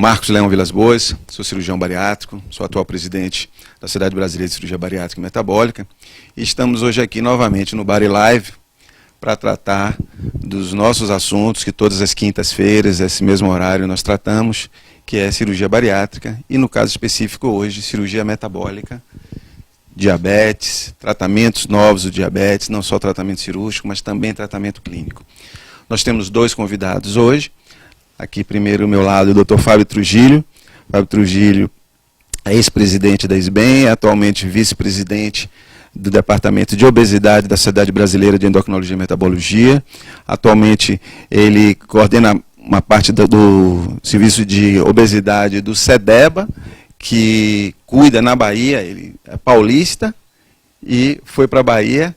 Marcos Leão Vilas Boas, sou cirurgião bariátrico, sou atual presidente da Sociedade Brasileira de Cirurgia Bariátrica e Metabólica, e estamos hoje aqui novamente no Bari Live para tratar dos nossos assuntos que todas as quintas-feiras, esse mesmo horário, nós tratamos, que é cirurgia bariátrica e, no caso específico hoje, cirurgia metabólica, diabetes, tratamentos novos do diabetes, não só tratamento cirúrgico, mas também tratamento clínico. Nós temos dois convidados hoje. Aqui, primeiro, ao meu lado, o Dr. Fábio Trujillo. Fábio Trujillo é ex-presidente da SBEM, atualmente vice-presidente do Departamento de Obesidade da Sociedade Brasileira de Endocrinologia e Metabologia. Atualmente, ele coordena uma parte do serviço de obesidade do SEDEBA, que cuida na Bahia. Ele é paulista e foi para a Bahia,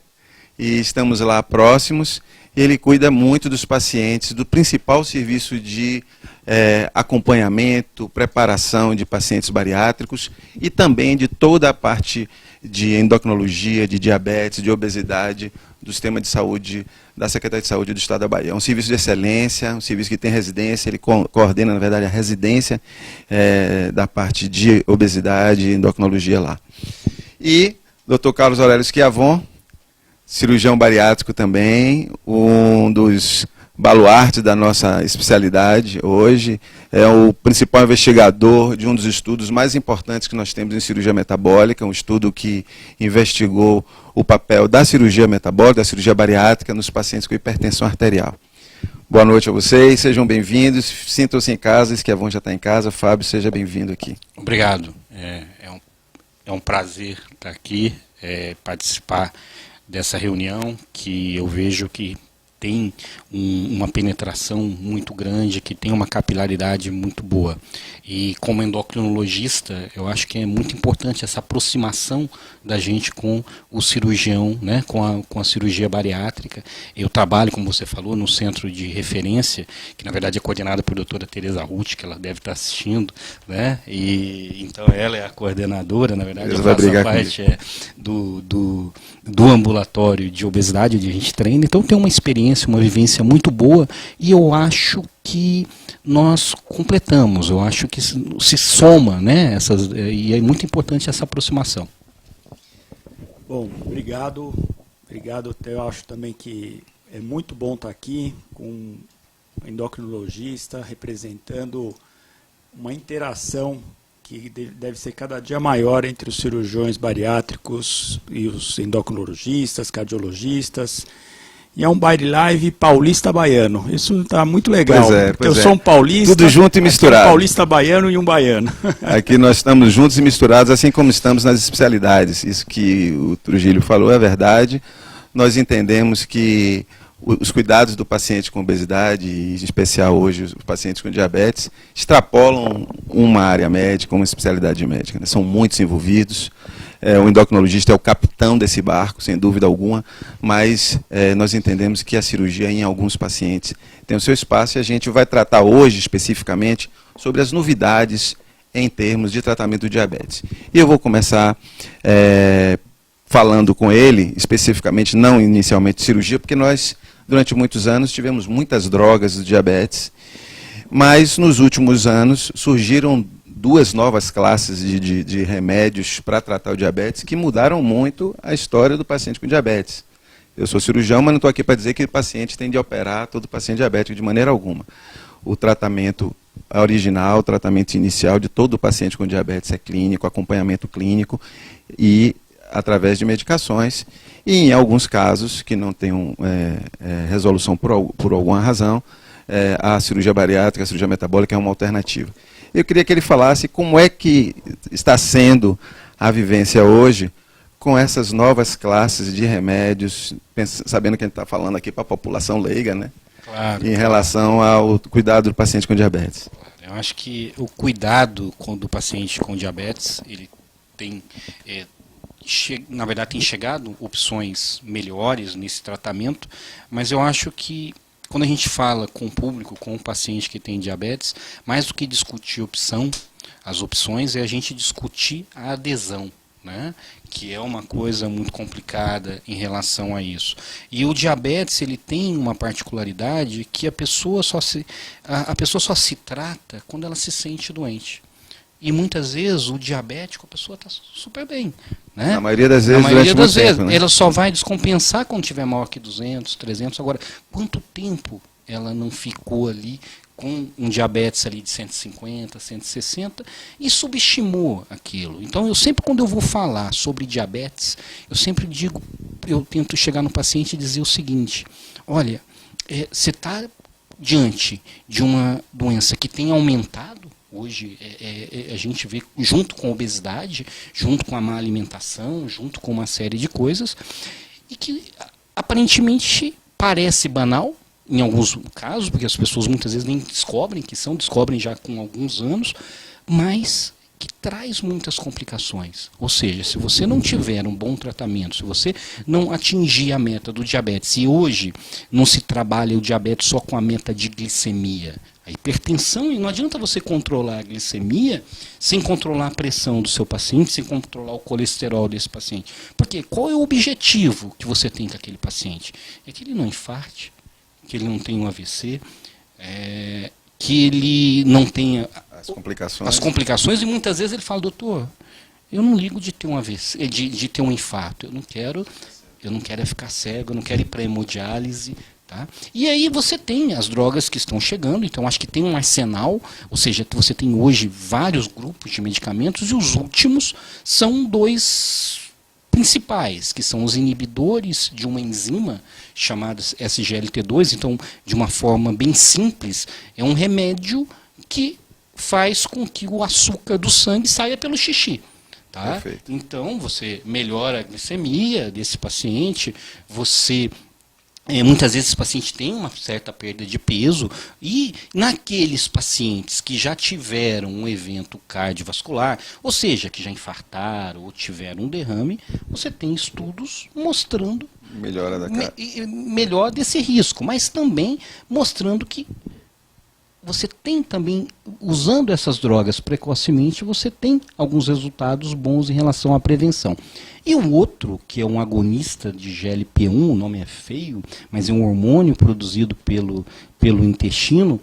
e estamos lá próximos. Ele cuida muito dos pacientes, do principal serviço de acompanhamento, preparação de pacientes bariátricos e também de toda a parte de endocrinologia, de diabetes, de obesidade, do sistema de saúde da Secretaria de Saúde do Estado da Bahia. É um serviço de excelência, um serviço que tem residência, ele coordena, na verdade, a residência da parte de obesidade e endocrinologia lá. E Dr. Carlos Aurélio Schiavon, cirurgião bariátrico também, um dos baluartes da nossa especialidade hoje, é o principal investigador de um dos estudos mais importantes que nós temos em cirurgia metabólica, um estudo que investigou o papel da cirurgia metabólica, da cirurgia bariátrica nos pacientes com hipertensão arterial. Boa noite a vocês, sejam bem-vindos, sintam-se em casa, Schiavon já está em casa. Fábio, seja bem-vindo aqui. Obrigado, é um prazer estar aqui, participar dessa reunião, que eu vejo que tem uma penetração muito grande, que tem uma capilaridade muito boa. E como endocrinologista, eu acho que é muito importante essa aproximação da gente com o cirurgião, né, com a cirurgia bariátrica. Eu trabalho, como você falou, no centro de referência, que na verdade é coordenado por doutora Tereza Ruth, que ela deve estar assistindo, né? E então ela é a coordenadora, na verdade, eu faço a parte do ambulatório de obesidade, onde a gente treina. Então tem uma experiência, uma vivência muito boa, e eu acho que nós completamos, eu acho que se soma, né, e é muito importante essa aproximação. Bom, obrigado, eu acho também que é muito bom estar aqui com um endocrinologista representando uma interação que deve ser cada dia maior entre os cirurgiões bariátricos e os endocrinologistas, cardiologistas. E é um Bari Live paulista baiano. Isso está muito legal. Porque eu sou um paulista. Tudo junto e misturado. Um paulista baiano e um baiano. Aqui nós estamos juntos e misturados, assim como estamos nas especialidades. Isso que o Trujillo falou é verdade. Nós entendemos que os cuidados do paciente com obesidade, e em especial hoje os pacientes com diabetes, extrapolam uma área médica, uma especialidade médica, né? São muitos envolvidos. O endocrinologista é o capitão desse barco, sem dúvida alguma, mas nós entendemos que a cirurgia em alguns pacientes tem o seu espaço, e a gente vai tratar hoje especificamente sobre as novidades em termos de tratamento do diabetes. E eu vou começar falando com ele, especificamente, não inicialmente de cirurgia, porque nós, durante muitos anos, tivemos muitas drogas do diabetes, mas nos últimos anos surgiram duas novas classes de remédios para tratar o diabetes que mudaram muito a história do paciente com diabetes. Eu sou cirurgião, mas não estou aqui para dizer que o paciente tem de operar todo paciente diabético de maneira alguma. O tratamento original, o tratamento inicial de todo paciente com diabetes é clínico, acompanhamento clínico e através de medicações. E em alguns casos que não tenham resolução por alguma razão, a cirurgia bariátrica, a cirurgia metabólica é uma alternativa. Eu queria que ele falasse como é que está sendo a vivência hoje com essas novas classes de remédios, sabendo que a gente está falando aqui para a população leiga, né? Claro, em relação ao cuidado do paciente com diabetes. Eu acho que o cuidado do paciente com diabetes, ele tem, na verdade, tem chegado opções melhores nesse tratamento, mas eu acho que quando a gente fala com o público, com o paciente que tem diabetes, mais do que discutir as opções, é a gente discutir a adesão, né? Que é uma coisa muito complicada em relação a isso. E o diabetes, ele tem uma particularidade que a pessoa só se trata quando ela se sente doente. E muitas vezes o diabético, a pessoa está super bem, né? Na maioria das vezes, na maioria durante das muito vezes, tempo, né? ela só vai descompensar quando tiver maior que 200, 300. Agora, quanto tempo ela não ficou ali com um diabetes ali de 150, 160 e subestimou aquilo? Então, eu sempre, quando eu vou falar sobre diabetes, eu sempre digo, eu tento chegar no paciente e dizer o seguinte: olha, você está diante de uma doença que tem aumentado. Hoje a gente vê, junto com a obesidade, junto com a má alimentação, junto com uma série de coisas, e que aparentemente parece banal, em alguns casos, porque as pessoas muitas vezes nem descobrem que descobrem já com alguns anos, mas que traz muitas complicações. Ou seja, se você não tiver um bom tratamento, se você não atingir a meta do diabetes, e hoje não se trabalha o diabetes só com a meta de glicemia, a hipertensão, e não adianta você controlar a glicemia sem controlar a pressão do seu paciente, sem controlar o colesterol desse paciente. Porque qual é o objetivo que você tem com aquele paciente? É que ele não infarte, que ele não tenha um AVC, que ele não tenha as complicações, e muitas vezes ele fala: doutor, eu não ligo de ter um AVC, de ter um infarto, eu não quero ficar cego, eu não quero ir para hemodiálise. Tá? E aí você tem as drogas que estão chegando, então acho que tem um arsenal, ou seja, você tem hoje vários grupos de medicamentos, e os últimos são 2 principais, que são os inibidores de uma enzima chamada SGLT2. Então, de uma forma bem simples, é um remédio que faz com que o açúcar do sangue saia pelo xixi. Tá? Então, você melhora a glicemia desse paciente, você... muitas vezes esse paciente tem uma certa perda de peso, e naqueles pacientes que já tiveram um evento cardiovascular, ou seja, que já infartaram ou tiveram um derrame, você tem estudos mostrando melhor desse risco, mas também mostrando que você tem também, usando essas drogas precocemente, você tem alguns resultados bons em relação à prevenção. E o outro, que é um agonista de GLP-1, o nome é feio, mas é um hormônio produzido pelo intestino,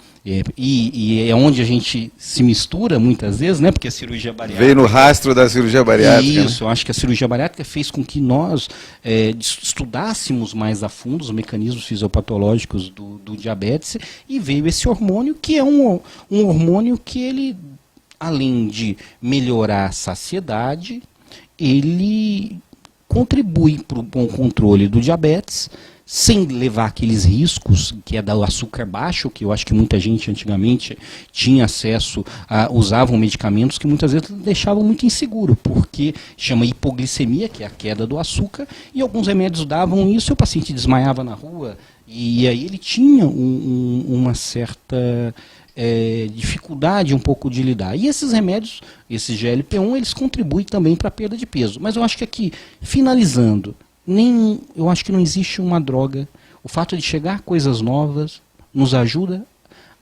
e é onde a gente se mistura muitas vezes, né? Porque a cirurgia bariátrica... Veio no rastro da cirurgia bariátrica. Isso, né? Eu acho que a cirurgia bariátrica fez com que nós estudássemos mais a fundo os mecanismos fisiopatológicos do diabetes, e veio esse hormônio, que é um hormônio que ele, além de melhorar a saciedade, ele contribui para o bom controle do diabetes, sem levar aqueles riscos, que é do açúcar baixo, que eu acho que muita gente antigamente tinha acesso usavam medicamentos que muitas vezes deixavam muito inseguro, porque chama hipoglicemia, que é a queda do açúcar, e alguns remédios davam isso e o paciente desmaiava na rua, e aí ele tinha uma certa... dificuldade um pouco de lidar. E esses remédios, esses GLP-1, eles contribuem também para a perda de peso. Mas eu acho que aqui, finalizando, eu acho que não existe uma droga. O fato de chegar coisas novas nos ajuda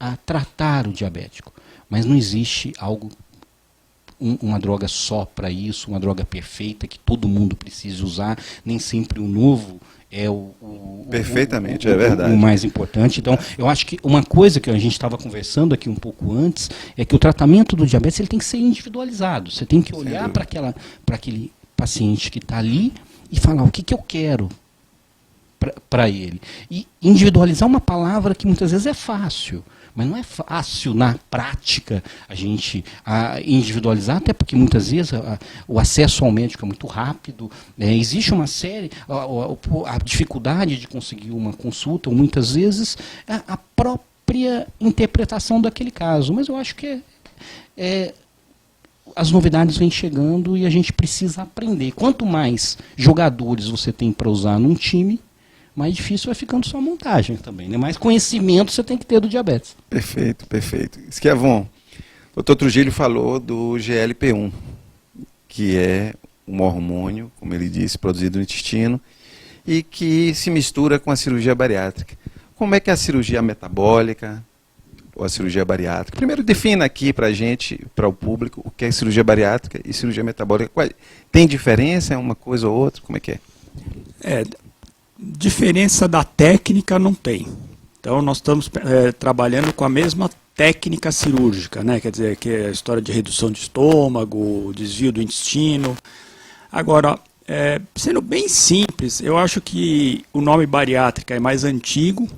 a tratar o diabético. Mas não existe uma droga só para isso, uma droga perfeita que todo mundo precise usar. Nem sempre o novo é perfeitamente, é verdade. O mais importante. Então, eu acho que uma coisa que a gente estava conversando aqui um pouco antes é que o tratamento do diabetes ele tem que ser individualizado. Você tem que olhar para aquele paciente que está ali e falar o que eu quero para ele. E individualizar uma palavra que muitas vezes é fácil, mas não é fácil na prática a gente individualizar, até porque muitas vezes o acesso ao médico é muito rápido, existe uma série, a dificuldade de conseguir uma consulta, ou muitas vezes a própria interpretação daquele caso. Mas eu acho que as novidades vêm chegando e a gente precisa aprender. Quanto mais jogadores você tem para usar num time, mais difícil vai ficando sua montagem também, né? Mais conhecimento você tem que ter do diabetes. Perfeito, perfeito. Esquiavon, o Dr. Trujillo falou do GLP-1, que é um hormônio, como ele disse, produzido no intestino, e que se mistura com a cirurgia bariátrica. Como é que a cirurgia metabólica, a cirurgia bariátrica? Primeiro, defina aqui para a gente, para o público, o que é cirurgia bariátrica e cirurgia metabólica. Tem diferença? É uma coisa ou outra? Como é que é? Diferença da técnica não tem. Então, nós estamos trabalhando com a mesma técnica cirúrgica, né? Quer dizer, que é a história de redução de estômago, desvio do intestino. Agora, sendo bem simples, eu acho que o nome bariátrica é mais antigo,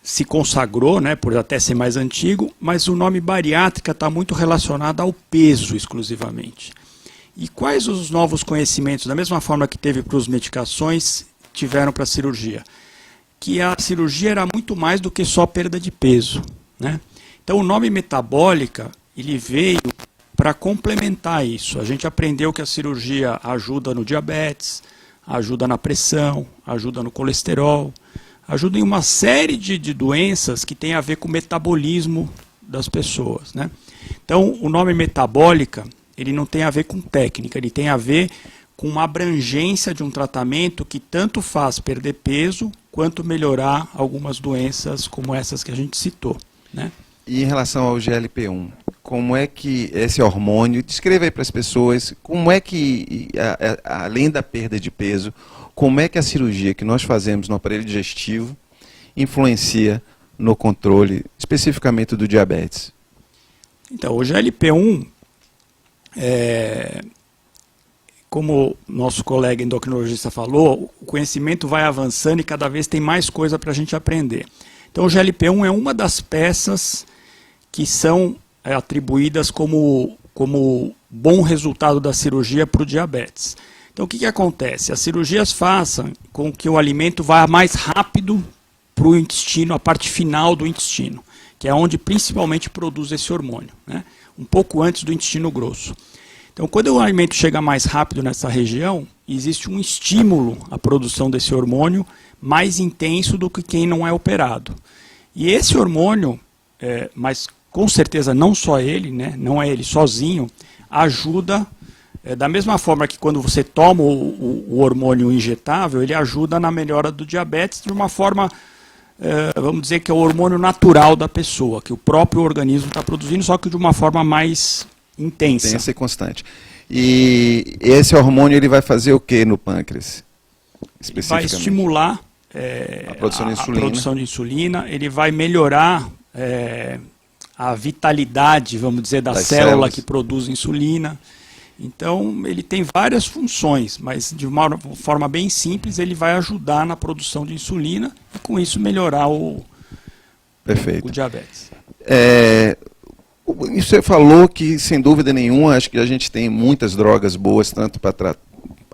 se consagrou, né, por até ser mais antigo, mas o nome bariátrica está muito relacionado ao peso exclusivamente. E quais os novos conhecimentos, da mesma forma que teve para as medicações, tiveram para a cirurgia? Que a cirurgia era muito mais do que só perda de peso, né? Então o nome metabólica, ele veio para complementar isso. A gente aprendeu que a cirurgia ajuda no diabetes, ajuda na pressão, ajuda no colesterol, ajuda em uma série de doenças que tem a ver com o metabolismo das pessoas, né? Então o nome metabólica, ele não tem a ver com técnica, ele tem a ver com uma abrangência de um tratamento que tanto faz perder peso quanto melhorar algumas doenças como essas que a gente citou, né? E em relação ao GLP-1, como é que esse hormônio, descreva aí para as pessoas, como é que, além da perda de peso, como é que a cirurgia que nós fazemos no aparelho digestivo influencia no controle, especificamente do diabetes? Então, o GLP-1, como nosso colega endocrinologista falou, o conhecimento vai avançando e cada vez tem mais coisa para a gente aprender. Então o GLP-1 é uma das peças que são atribuídas como bom resultado da cirurgia para o diabetes. Então o que acontece? As cirurgias façam com que o alimento vá mais rápido para o intestino, a parte final do intestino, que é onde principalmente produz esse hormônio, né? Um pouco antes do intestino grosso. Então, quando o alimento chega mais rápido nessa região, existe um estímulo à produção desse hormônio mais intenso do que quem não é operado. E esse hormônio, mas com certeza não só ele, né, não é ele sozinho, ajuda, da mesma forma que quando você toma o hormônio injetável, ele ajuda na melhora do diabetes de uma forma, vamos dizer que é o hormônio natural da pessoa, que o próprio organismo está produzindo, só que de uma forma mais intensa e constante. E esse hormônio ele vai fazer o que no pâncreas? Vai estimular a produção de insulina, ele vai melhorar a vitalidade, vamos dizer, da célula que produz insulina. Então, ele tem várias funções, mas de uma forma bem simples, ele vai ajudar na produção de insulina e com isso melhorar o diabetes. Você falou que, sem dúvida nenhuma, acho que a gente tem muitas drogas boas, tanto para tratar,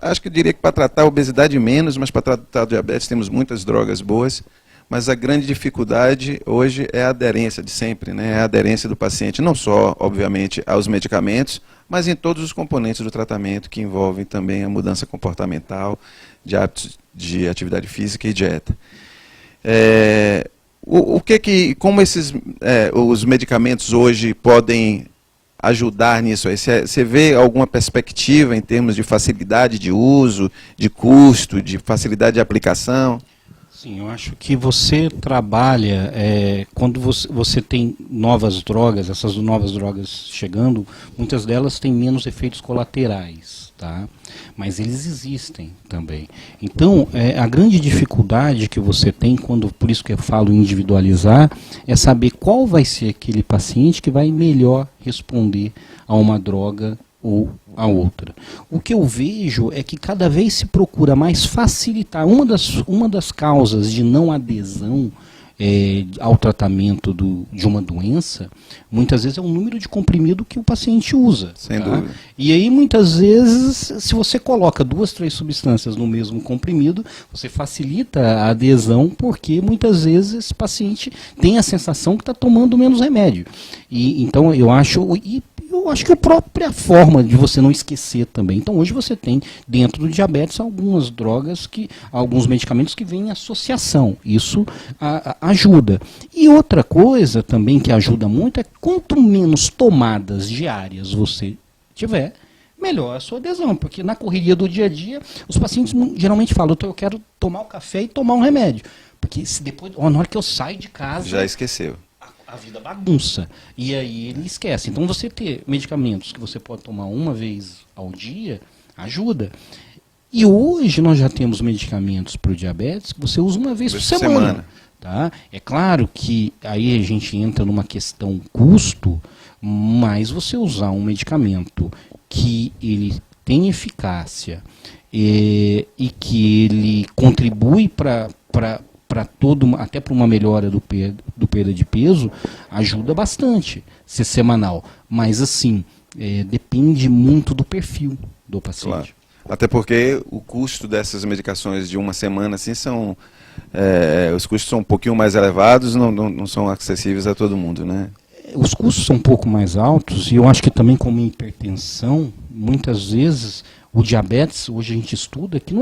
acho que eu diria que para tratar a obesidade menos, mas para tratar o diabetes temos muitas drogas boas, mas a grande dificuldade hoje é a aderência de sempre, né? É a aderência do paciente, não só, obviamente, aos medicamentos, mas em todos os componentes do tratamento que envolvem também a mudança comportamental, de hábitos de atividade física e dieta. Como os medicamentos hoje podem ajudar nisso aí? Você vê alguma perspectiva em termos de facilidade de uso, de custo, de facilidade de aplicação? Sim, eu acho que você trabalha, quando você tem novas drogas, essas novas drogas chegando, muitas delas têm menos efeitos colaterais, tá? Mas eles existem também. Então, a grande dificuldade que você tem, por isso que eu falo individualizar, é saber qual vai ser aquele paciente que vai melhor responder a uma droga ou a outra. O que eu vejo é que cada vez se procura mais facilitar. Uma das causas de não adesão ao tratamento de uma doença, muitas vezes é o número de comprimido que o paciente usa. Sem dúvida. E aí, muitas vezes, se você coloca 2, 3 substâncias no mesmo comprimido, você facilita a adesão, porque muitas vezes esse paciente tem a sensação que está tomando menos remédio. Então, eu acho que a própria forma de você não esquecer também. Então, hoje você tem, dentro do diabetes, algumas drogas, alguns medicamentos que vêm em associação. Isso ajuda. E outra coisa também que ajuda muito é quanto menos tomadas diárias você tiver, melhor a sua adesão. Porque na correria do dia a dia, os pacientes geralmente falam, eu quero tomar o café e tomar um remédio. Porque se depois, na hora que eu saio de casa... Já esqueceu. A a vida bagunça. E aí ele esquece. Então você ter medicamentos que você pode tomar uma vez ao dia, ajuda. E hoje nós já temos medicamentos para o diabetes que você usa uma vez por semana. Tá? É claro que aí a gente entra numa questão custo, mas você usar um medicamento que ele tem eficácia e que ele contribui para todo, até para uma melhora do perda de peso, ajuda bastante ser semanal. Mas assim, depende muito do perfil do paciente. Claro. Até porque o custo dessas medicações de uma semana assim são os custos são um pouquinho mais elevados, não são acessíveis a todo mundo, né? Os custos são um pouco mais altos, e eu acho que também como hipertensão, muitas vezes o diabetes, hoje a gente estuda que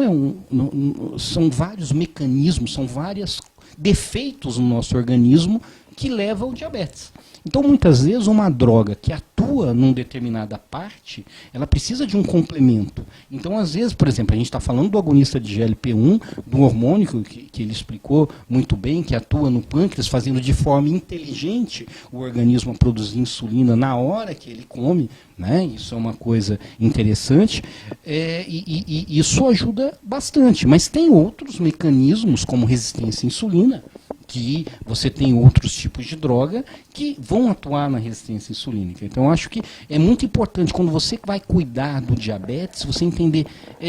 são vários mecanismos, são vários defeitos no nosso organismo que levam ao diabetes. Então, muitas vezes, uma droga que atua numa determinada parte, ela precisa de um complemento. Então, às vezes, por exemplo, a gente está falando do agonista de GLP-1, do hormônio que ele explicou muito bem, que atua no pâncreas, fazendo de forma inteligente o organismo a produzir insulina na hora que ele come, né? Isso é uma coisa interessante, e isso ajuda bastante. Mas tem outros mecanismos, como resistência à insulina, que você tem outros tipos de droga que vão atuar na resistência insulínica. Então, eu acho que é muito importante, quando você vai cuidar do diabetes, você entender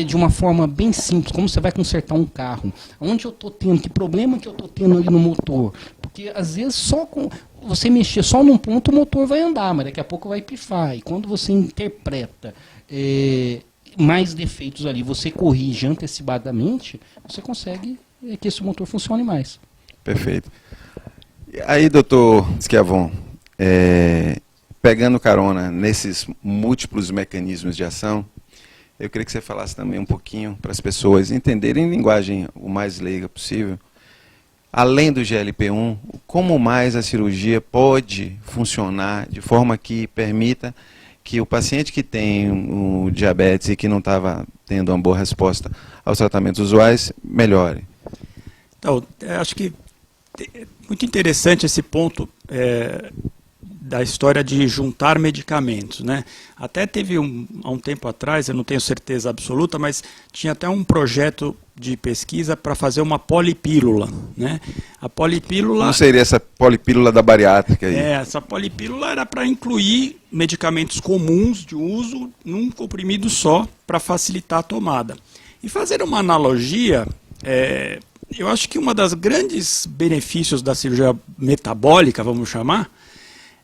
de uma forma bem simples, como você vai consertar um carro. Onde eu estou tendo, que problema que eu estou tendo ali no motor. Porque, às vezes, só com você mexer só num ponto, o motor vai andar, mas daqui a pouco vai pifar. E quando você interpreta mais defeitos ali, você corrige antecipadamente, você consegue que esse motor funcione mais. Perfeito. Aí, doutor Schiavon, pegando carona nesses múltiplos mecanismos de ação, eu queria que você falasse também um pouquinho para as pessoas entenderem em linguagem o mais leiga possível, além do GLP-1, como mais a cirurgia pode funcionar de forma que permita que o paciente que tem o diabetes e que não estava tendo uma boa resposta aos tratamentos usuais, melhore. Então, acho que é muito interessante esse ponto da história de juntar medicamentos, né? Até teve há um tempo atrás, eu não tenho certeza absoluta, mas tinha até um projeto de pesquisa para fazer uma polipílula, né? A polipílula... Não seria essa polipílula da bariátrica aí? Essa polipílula era para incluir medicamentos comuns de uso num comprimido só, para facilitar a tomada. E fazer uma analogia... eu acho que uma das grandes benefícios da cirurgia metabólica, vamos chamar,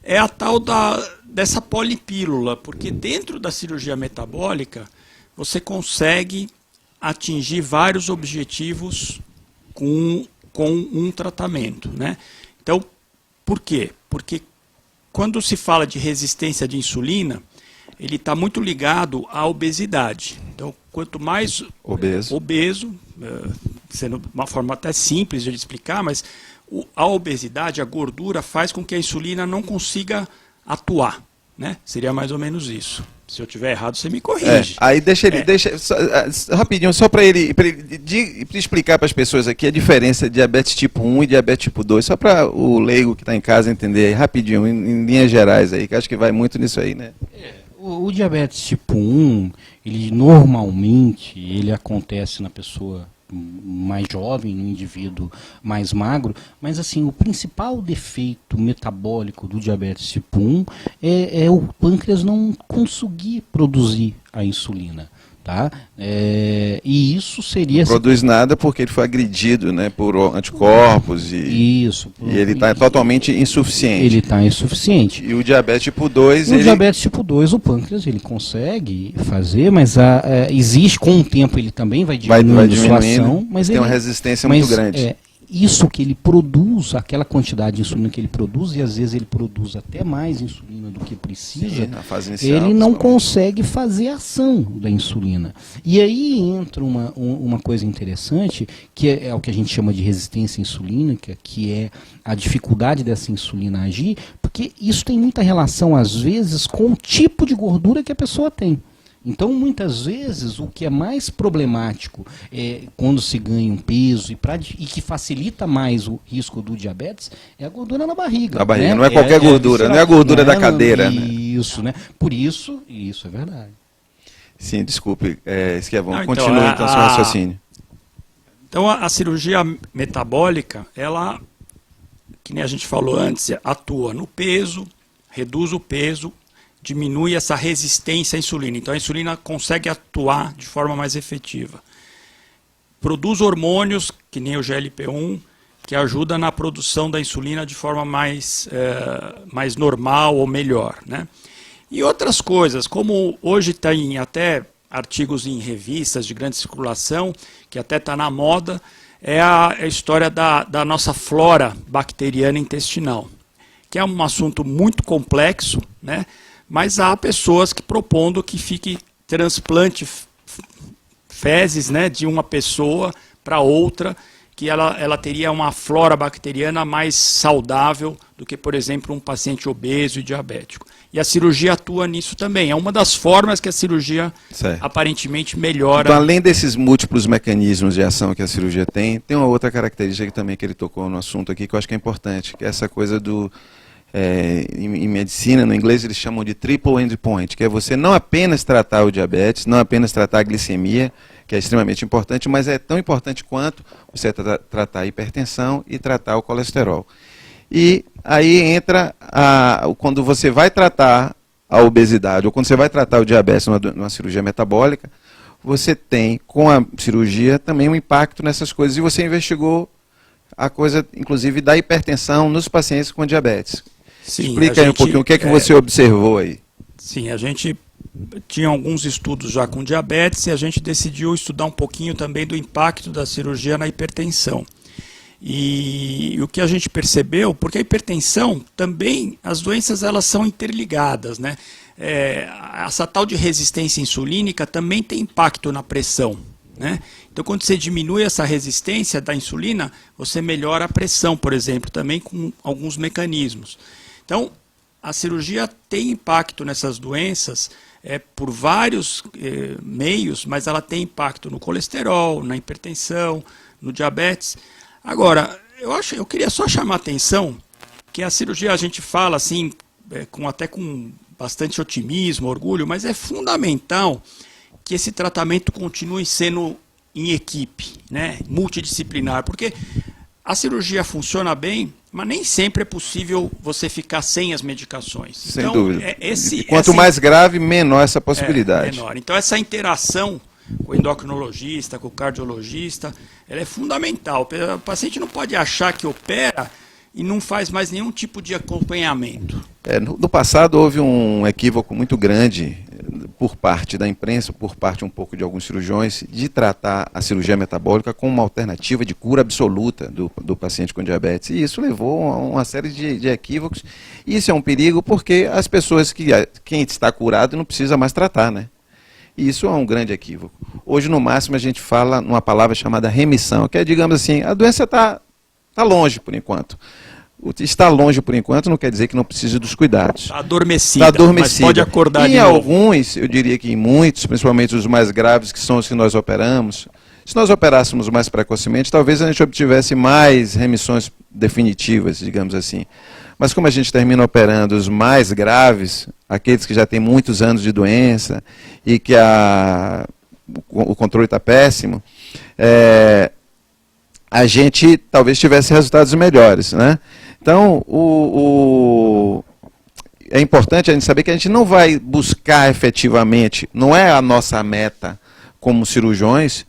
é a tal dessa polipílula, porque dentro da cirurgia metabólica você consegue atingir vários objetivos com um tratamento, né? Então, por quê? Porque quando se fala de resistência de insulina, ele está muito ligado à obesidade. Então, quanto mais obeso, sendo uma forma até simples de explicar, mas a obesidade, a gordura, faz com que a insulina não consiga atuar, né? Seria mais ou menos isso. Se eu estiver errado, você me corrige. Aí deixa ele, rapidinho, só para ele explicar para as pessoas aqui a diferença de diabetes tipo 1 e diabetes tipo 2, só para o leigo que está em casa entender aí, rapidinho, em linhas gerais aí, que acho que vai muito nisso aí, né? O diabetes tipo 1, ele normalmente acontece na pessoa mais jovem, no indivíduo mais magro, mas assim, o principal defeito metabólico do diabetes tipo 1 é o pâncreas não conseguir produzir a insulina. Tá? E isso seria... Não produz nada porque ele foi agredido, né, por anticorpos e ele está totalmente insuficiente. Ele está insuficiente. E o diabetes tipo 2... O diabetes tipo 2, o pâncreas, ele consegue fazer, mas existe, com o tempo ele também vai diminuindo sua ação. Mas tem uma resistência muito grande. Isso que ele produz, aquela quantidade de insulina que ele produz, e às vezes ele produz até mais insulina do que precisa, na fase inicial, ele não consegue fazer a ação da insulina. E aí entra uma coisa interessante, que é o que a gente chama de resistência insulínica, que é a dificuldade dessa insulina agir, porque isso tem muita relação, às vezes, com o tipo de gordura que a pessoa tem. Então, muitas vezes, o que é mais problemático quando se ganha um peso e que facilita mais o risco do diabetes é a gordura na barriga. Na barriga, né? não é qualquer gordura, não é a gordura da cadeira. Isso, né? Por isso é verdade. Sim, desculpe, Esquiavão, Não, continue então seu raciocínio. Então, a cirurgia metabólica, ela, que nem a gente falou antes, atua no peso, reduz o peso, diminui essa resistência à insulina. Então, a insulina consegue atuar de forma mais efetiva. Produz hormônios, que nem o GLP-1, que ajuda na produção da insulina de forma mais normal ou melhor, né? E outras coisas, como hoje tem até artigos em revistas de grande circulação, que até está na moda, é a história da nossa flora bacteriana intestinal, que é um assunto muito complexo, né? Mas há pessoas que propondo que fique transplante fezes, né, de uma pessoa para outra, que ela teria uma flora bacteriana mais saudável do que, por exemplo, um paciente obeso e diabético. E a cirurgia atua nisso também. É uma das formas que a cirurgia aparentemente melhora. Então, além desses múltiplos mecanismos de ação que a cirurgia tem uma outra característica também que ele tocou no assunto aqui, que eu acho que é importante, que é essa coisa do... em medicina, no inglês, eles chamam de triple endpoint, que é você não apenas tratar o diabetes, não apenas tratar a glicemia, que é extremamente importante, mas é tão importante quanto você tratar a hipertensão e tratar o colesterol. E aí entra, quando você vai tratar a obesidade, ou quando você vai tratar o diabetes numa cirurgia metabólica, você tem, com a cirurgia, também um impacto nessas coisas. E você investigou a coisa, inclusive, da hipertensão nos pacientes com diabetes. Sim, explica aí um pouquinho, o que é que você observou aí? Sim, a gente tinha alguns estudos já com diabetes e a gente decidiu estudar um pouquinho também do impacto da cirurgia na hipertensão. E o que a gente percebeu, porque a hipertensão também, as doenças elas são interligadas, né? Essa tal de resistência insulínica também tem impacto na pressão, né? Então, quando você diminui essa resistência da insulina, você melhora a pressão, por exemplo, também com alguns mecanismos. Então, a cirurgia tem impacto nessas doenças por vários meios, mas ela tem impacto no colesterol, na hipertensão, no diabetes. Agora, eu queria só chamar a atenção que a cirurgia a gente fala assim, até com bastante otimismo, orgulho, mas é fundamental que esse tratamento continue sendo em equipe, né, multidisciplinar, porque a cirurgia funciona bem, mas nem sempre é possível você ficar sem as medicações. Sem então, dúvida. Quanto mais grave, menor essa possibilidade. Menor. Então, essa interação com o endocrinologista, com o cardiologista, ela é fundamental. O paciente não pode achar que opera e não faz mais nenhum tipo de acompanhamento. No passado houve um equívoco muito grande por parte da imprensa, por parte um pouco de alguns cirurgiões, de tratar a cirurgia metabólica como uma alternativa de cura absoluta do paciente com diabetes. E isso levou a uma série de equívocos. Isso é um perigo porque as pessoas quem está curado não precisa mais tratar, né? E isso é um grande equívoco. Hoje, no máximo, a gente fala numa palavra chamada remissão, que é, digamos assim, a doença está longe por enquanto. Estar longe por enquanto não quer dizer que não precise dos cuidados. Está adormecida, mas pode acordar de novo. Em alguns, eu diria que em muitos, principalmente os mais graves, que são os que nós operamos, se nós operássemos mais precocemente, talvez a gente obtivesse mais remissões definitivas, digamos assim. Mas como a gente termina operando os mais graves, aqueles que já têm muitos anos de doença e que o controle está péssimo, a gente talvez tivesse resultados melhores, né? Então, é importante a gente saber que a gente não vai buscar efetivamente, não é a nossa meta como cirurgiões,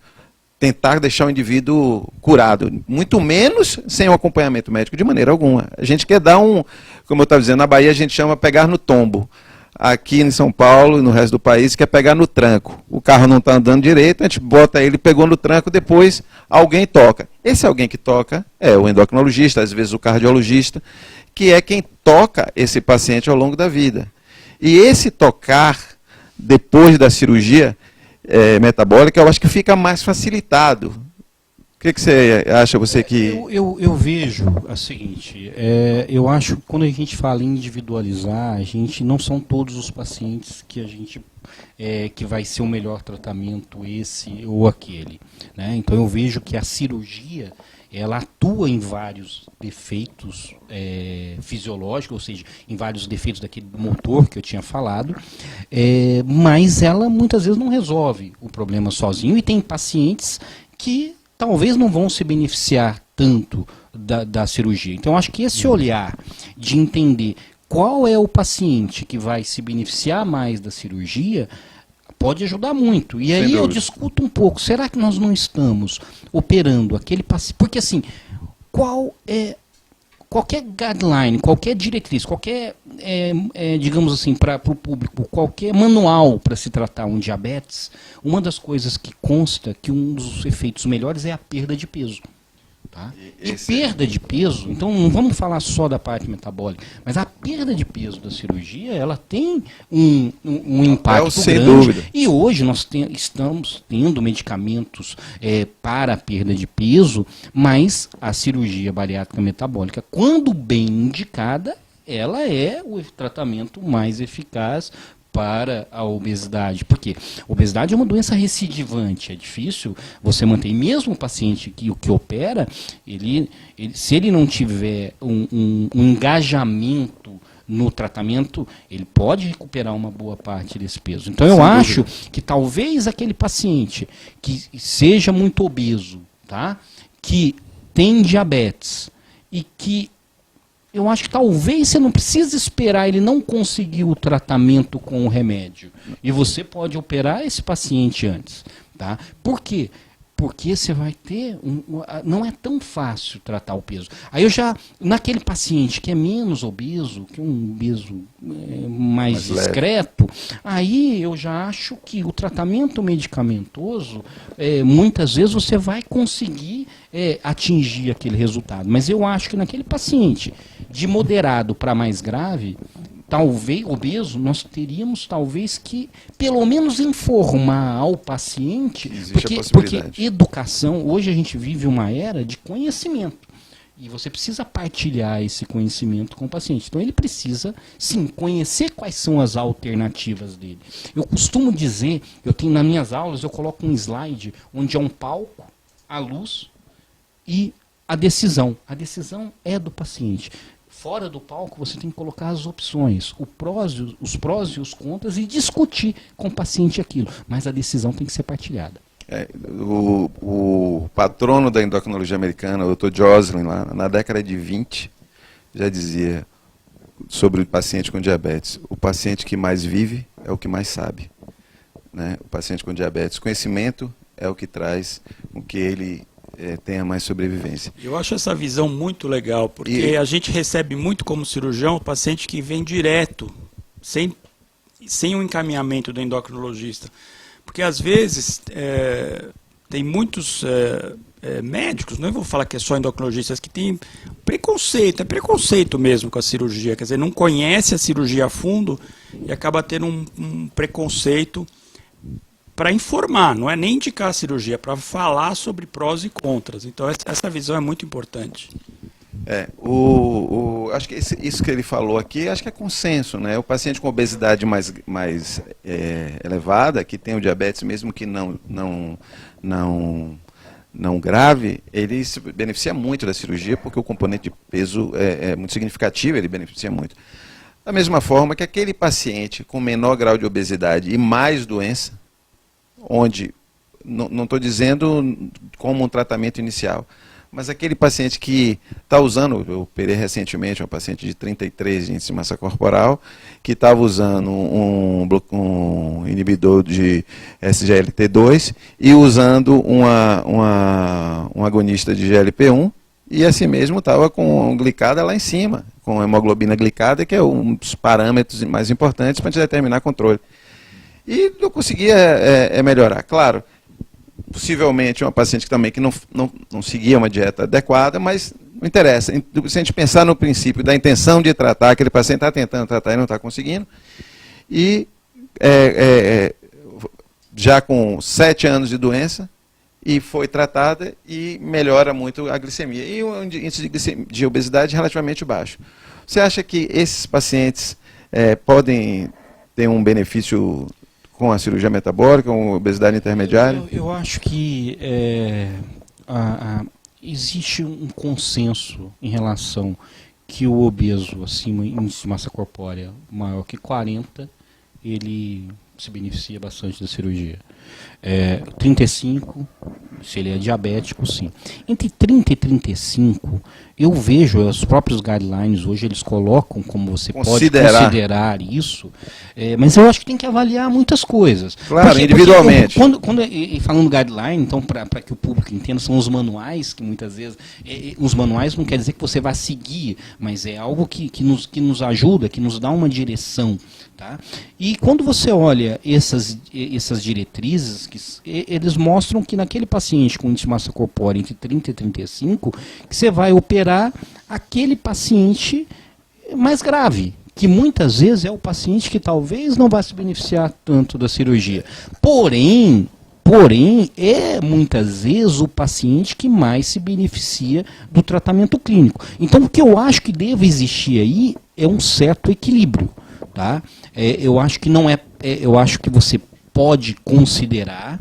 tentar deixar o indivíduo curado, muito menos sem o acompanhamento médico de maneira alguma. A gente quer dar como eu estava dizendo, na Bahia a gente chama pegar no tombo. Aqui em São Paulo e no resto do país quer pegar no tranco. O carro não está andando direito, a gente bota ele, pegou no tranco, depois alguém toca. Esse alguém que toca é o endocrinologista, às vezes o cardiologista, que é quem toca esse paciente ao longo da vida. E esse tocar, depois da cirurgia metabólica, eu acho que fica mais facilitado. O que você acha, você que... Eu vejo a seguinte, eu acho que quando a gente fala em individualizar, a gente não são todos os pacientes que a gente que vai ser o melhor tratamento esse ou aquele, né? Então eu vejo que a cirurgia ela atua em vários defeitos fisiológicos, ou seja, em vários defeitos daquele motor que eu tinha falado, mas ela muitas vezes não resolve o problema sozinho, e tem pacientes que talvez não vão se beneficiar tanto da cirurgia. Então, acho que esse olhar de entender qual é o paciente que vai se beneficiar mais da cirurgia pode ajudar muito. E aí eu discuto um pouco, será que nós não estamos operando aquele paciente? Porque assim, qualquer guideline, qualquer diretriz, qualquer, digamos assim, para o público, qualquer manual para se tratar um diabetes, uma das coisas que consta que um dos efeitos melhores é a perda de peso. Tá? E perda de peso, então não vamos falar só da parte metabólica, mas a perda de peso da cirurgia, ela tem um impacto sem grande. Dúvida. E hoje nós estamos tendo medicamentos para a perda de peso, mas a cirurgia bariátrica metabólica, quando bem indicada, ela é o tratamento mais eficaz para a obesidade. Porque a obesidade é uma doença recidivante, é difícil você manter. E mesmo o paciente que opera, se ele não tiver um engajamento no tratamento, ele pode recuperar uma boa parte desse peso. Então eu acho que talvez aquele paciente que seja muito obeso, tá? Que tem diabetes e que eu acho que talvez você não precisa esperar ele não conseguir o tratamento com o remédio. E você pode operar esse paciente antes. Tá? Por quê? Porque você vai ter... não é tão fácil tratar o peso. Aí naquele paciente que é menos obeso, que é um obeso mais discreto, aí eu já acho que o tratamento medicamentoso, muitas vezes você vai conseguir atingir aquele resultado. Mas eu acho que naquele paciente de moderado para mais grave, talvez obeso, nós teríamos talvez que pelo menos informar ao paciente, porque educação, hoje a gente vive uma era de conhecimento e você precisa partilhar esse conhecimento com o paciente. Então ele precisa sim conhecer quais são as alternativas dele. Eu costumo dizer, nas minhas aulas eu coloco um slide onde é um palco, a luz e a decisão. A decisão é do paciente. Fora do palco, você tem que colocar as opções, os prós e os contras, e discutir com o paciente aquilo. Mas a decisão tem que ser partilhada. O patrono da endocrinologia americana, o Dr. Joslin, lá na década de 20, já dizia sobre o paciente com diabetes: o paciente que mais vive é o que mais sabe. Né? O paciente com diabetes, conhecimento é o que traz com que ele tenha mais sobrevivência. Eu acho essa visão muito legal, porque a gente recebe muito como cirurgião o paciente que vem direto, sem o encaminhamento do endocrinologista. Porque às vezes tem muitos médicos, não vou falar que é só endocrinologistas, que tem preconceito, é preconceito mesmo com a cirurgia, quer dizer, não conhece a cirurgia a fundo e acaba tendo um preconceito para informar, não é nem indicar a cirurgia, é para falar sobre prós e contras. Então essa visão é muito importante. Acho que isso que ele falou aqui, acho que é consenso, né? O paciente com obesidade mais elevada, que tem o diabetes, mesmo que não grave, ele se beneficia muito da cirurgia, porque o componente de peso é muito significativo, ele beneficia muito. Da mesma forma que aquele paciente com menor grau de obesidade e mais doença, onde, não estou dizendo como um tratamento inicial, mas aquele paciente que está usando, eu operei recentemente uma paciente de 33 de índice de massa corporal, que estava usando um inibidor de SGLT2 e usando um agonista de GLP-1, e assim mesmo estava com glicada lá em cima, com hemoglobina glicada, que é um dos parâmetros mais importantes para a gente determinar controle. E eu conseguia melhorar. Claro, possivelmente uma paciente também que não seguia uma dieta adequada, mas não interessa. Se a gente pensar no princípio da intenção de tratar, aquele paciente está tentando tratar e não está conseguindo, e já com 7 anos de doença, e foi tratada e melhora muito a glicemia. E o índice de obesidade relativamente baixo. Você acha que esses pacientes podem ter um benefício com a cirurgia metabólica, com obesidade intermediária? Eu acho que existe um consenso em relação que o obeso acima índice de massa corpórea maior que 40, ele se beneficia bastante da cirurgia. 35, se ele é diabético, sim. Entre 30 e 35, eu vejo, os próprios guidelines hoje, eles colocam como você pode considerar isso, mas eu acho que tem que avaliar muitas coisas. Claro, individualmente. Falando guideline, então, para que o público entenda, são os manuais, que muitas vezes, os manuais não quer dizer que você vai seguir, mas é algo que nos ajuda, que nos dá uma direção. Tá? E quando você olha essas diretrizes, eles mostram que naquele paciente com índice de massa corpórea entre 30 e 35, que você vai operar aquele paciente mais grave, que muitas vezes é o paciente que talvez não vai se beneficiar tanto da cirurgia. Porém, é muitas vezes o paciente que mais se beneficia do tratamento clínico. Então, o que eu acho que deve existir aí é um certo equilíbrio. Tá? Eu acho que não eu acho que você pode considerar,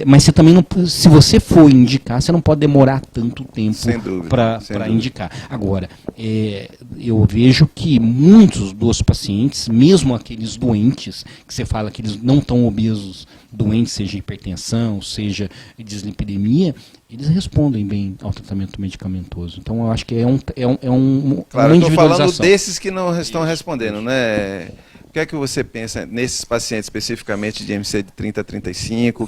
mas você também não, se você for indicar, você não pode demorar tanto tempo para indicar. Agora, eu vejo que muitos dos pacientes, mesmo aqueles doentes, que você fala que eles não estão obesos, doentes, seja hipertensão, seja dislipidemia, eles respondem bem ao tratamento medicamentoso. Então, eu acho que é claro, eu estou falando desses que não estão respondendo, né? O que é que você pensa nesses pacientes especificamente de MC de 30 a 35?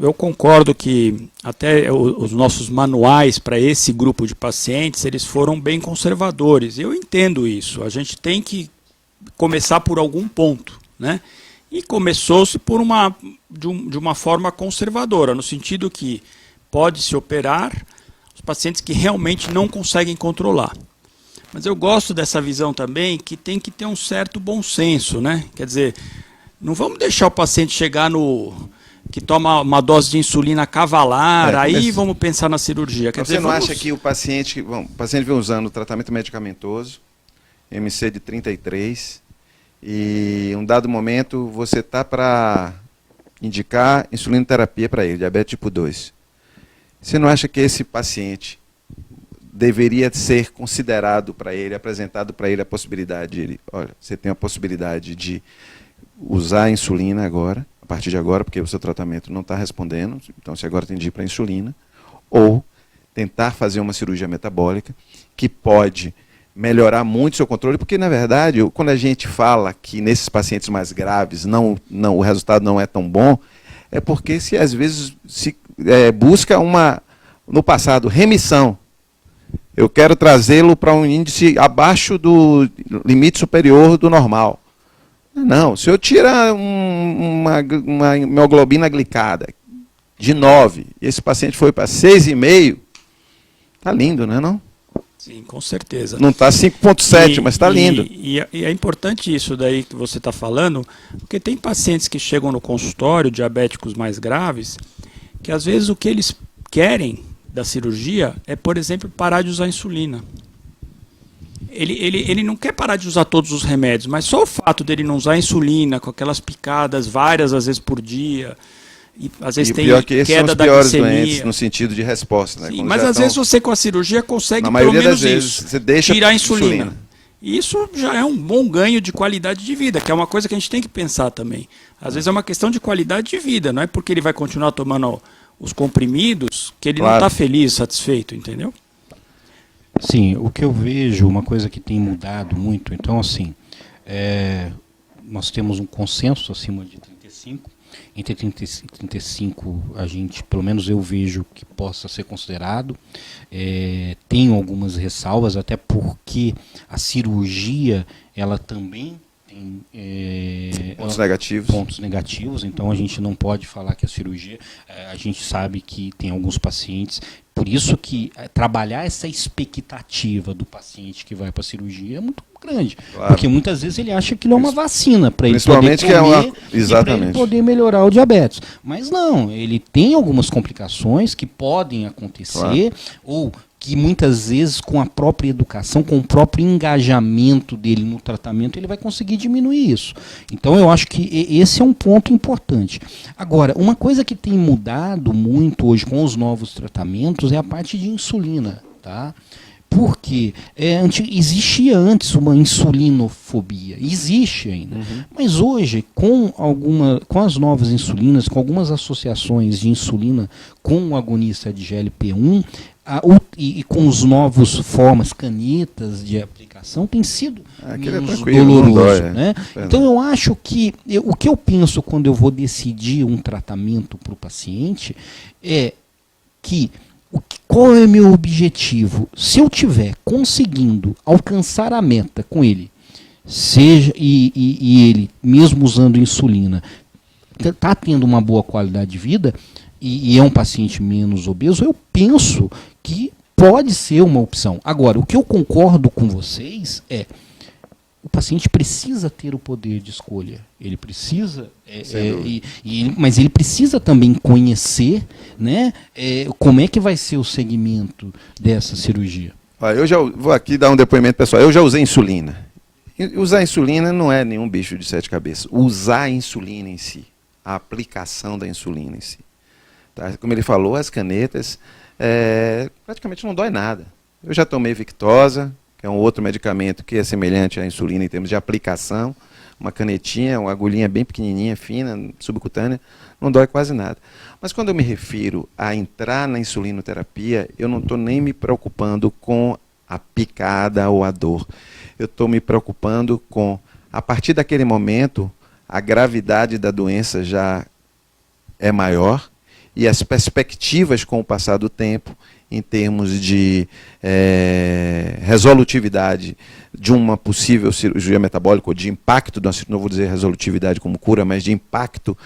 Eu concordo que até os nossos manuais para esse grupo de pacientes, eles foram bem conservadores. Eu entendo isso. A gente tem que começar por algum ponto, né? E começou-se de uma forma conservadora, no sentido que pode-se operar os pacientes que realmente não conseguem controlar. Mas eu gosto dessa visão também, que tem que ter um certo bom senso, né? Quer dizer, não vamos deixar o paciente chegar que toma uma dose de insulina cavalar, aí vamos pensar na cirurgia. Quer dizer, você não acha que o paciente vem usando tratamento medicamentoso, MC de 33, e em um dado momento você está para indicar insulinoterapia para ele, diabetes tipo 2. Você não acha que esse paciente deveria ser considerado para ele, apresentado para ele a possibilidade olha, você tem a possibilidade de usar a insulina agora, a partir de agora, porque o seu tratamento não está respondendo, então você agora tem de ir para a insulina, ou tentar fazer uma cirurgia metabólica, que pode melhorar muito o seu controle, porque, na verdade, quando a gente fala que nesses pacientes mais graves o resultado não é tão bom, é porque às vezes se busca no passado, remissão. Eu quero trazê-lo para um índice abaixo do limite superior do normal. Não, se eu tirar uma hemoglobina glicada de 9, e esse paciente foi para 6,5, tá lindo, né, não? Sim, com certeza. Não está 5,7, mas está lindo. E é importante isso daí que você está falando, porque tem pacientes que chegam no consultório, diabéticos mais graves, que às vezes o que eles querem da cirurgia é, por exemplo, parar de usar insulina. Ele não quer parar de usar todos os remédios, mas só o fato dele não usar insulina, com aquelas picadas várias às vezes por dia, e às vezes tem queda da glicemia. Doentes no sentido de resposta. Né? Sim, mas às vezes você com a cirurgia consegue pelo menos isso, você deixa tirar a insulina. Isso já é um bom ganho de qualidade de vida, que é uma coisa que a gente tem que pensar também. Às vezes é uma questão de qualidade de vida, não é porque ele vai continuar tomando os comprimidos que ele não está feliz, satisfeito, entendeu? Sim, o que eu vejo, uma coisa que tem mudado muito, então assim, nós temos um consenso acima de 35, entre 30 e 35 a gente, pelo menos eu vejo que possa ser considerado, tenho algumas ressalvas, até porque a cirurgia, ela também tem pontos negativos. Pontos negativos, então a gente não pode falar que a cirurgia, a gente sabe que tem alguns pacientes, por isso que trabalhar essa expectativa do paciente que vai para a cirurgia é muito grande, Claro. porque muitas vezes ele acha que ele é uma vacina para ele Principalmente poder comer que exatamente. ele poder melhorar o diabetes, mas não, ele tem algumas complicações que podem acontecer, ou que muitas vezes com a própria educação, com o próprio engajamento dele no tratamento, ele vai conseguir diminuir isso. Então eu acho que esse é um ponto importante. Agora, uma coisa que tem mudado muito hoje com os novos tratamentos é a parte de insulina, tá? Porque existia antes uma insulinofobia, existe ainda, mas hoje com as novas insulinas, com algumas associações de insulina com o agonista de GLP-1 e com os novos formas canetas de aplicação, tem sido menos doloroso, né? Então eu acho que o que eu penso quando eu vou decidir um tratamento para o paciente é que qual é o meu objetivo? Se eu estiver conseguindo alcançar a meta com ele, e ele, mesmo usando insulina, está tendo uma boa qualidade de vida, e é um paciente menos obeso, eu penso que pode ser uma opção. Agora, o que eu concordo com vocês é o paciente precisa ter o poder de escolha. Ele precisa, mas ele precisa também conhecer, né, como é que vai ser o segmento dessa cirurgia. Eu já vou aqui dar um depoimento pessoal. Eu já usei insulina. Usar insulina não é nenhum bicho de 7 cabeças. Usar a insulina em si, a aplicação da insulina em si. Tá? Como ele falou, as canetas praticamente não dói nada. Eu já tomei Victoza, que é um outro medicamento que é semelhante à insulina em termos de aplicação, uma canetinha, uma agulhinha bem pequenininha, fina, subcutânea, não dói quase nada. Mas quando eu me refiro a entrar na insulinoterapia, eu não estou nem me preocupando com a picada ou a dor. Eu estou me preocupando com, a partir daquele momento, a gravidade da doença já é maior e as perspectivas com o passar do tempo, em termos de resolutividade de uma possível cirurgia metabólica, ou de impacto, não vou dizer resolutividade como cura, mas de impacto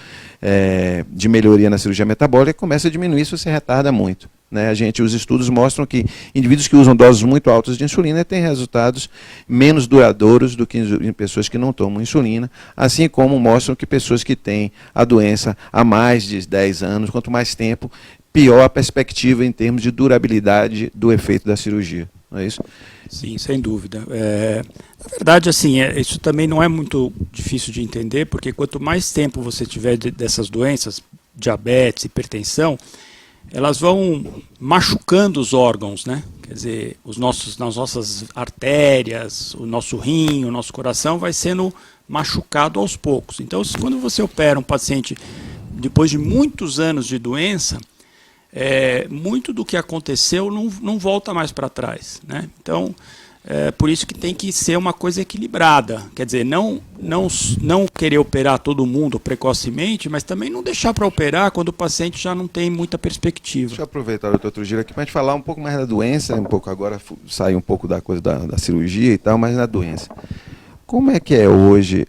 de melhoria na cirurgia metabólica, começa a diminuir se você retarda muito. Né? Os estudos mostram que indivíduos que usam doses muito altas de insulina têm resultados menos duradouros do que em pessoas que não tomam insulina, assim como mostram que pessoas que têm a doença há mais de 10 anos, quanto mais tempo, pior a perspectiva em termos de durabilidade do efeito da cirurgia. Não é isso? Sim, sem dúvida. Na verdade, assim, isso também não é muito difícil de entender, porque quanto mais tempo você tiver dessas doenças, diabetes, hipertensão, elas vão machucando os órgãos, né? Quer dizer, nas nossas artérias, o nosso rim, o nosso coração vai sendo machucado aos poucos. Então, quando você opera um paciente depois de muitos anos de doença, muito do que aconteceu não volta mais para trás, né? Então, por isso que tem que ser uma coisa equilibrada. Quer dizer, não querer operar todo mundo precocemente, mas também não deixar para operar quando o paciente já não tem muita perspectiva. Deixa eu aproveitar o Dr. Trujillo aqui para a gente falar um pouco mais da doença, um pouco agora sair um pouco da coisa da cirurgia e tal, mas na doença. Como é que é hoje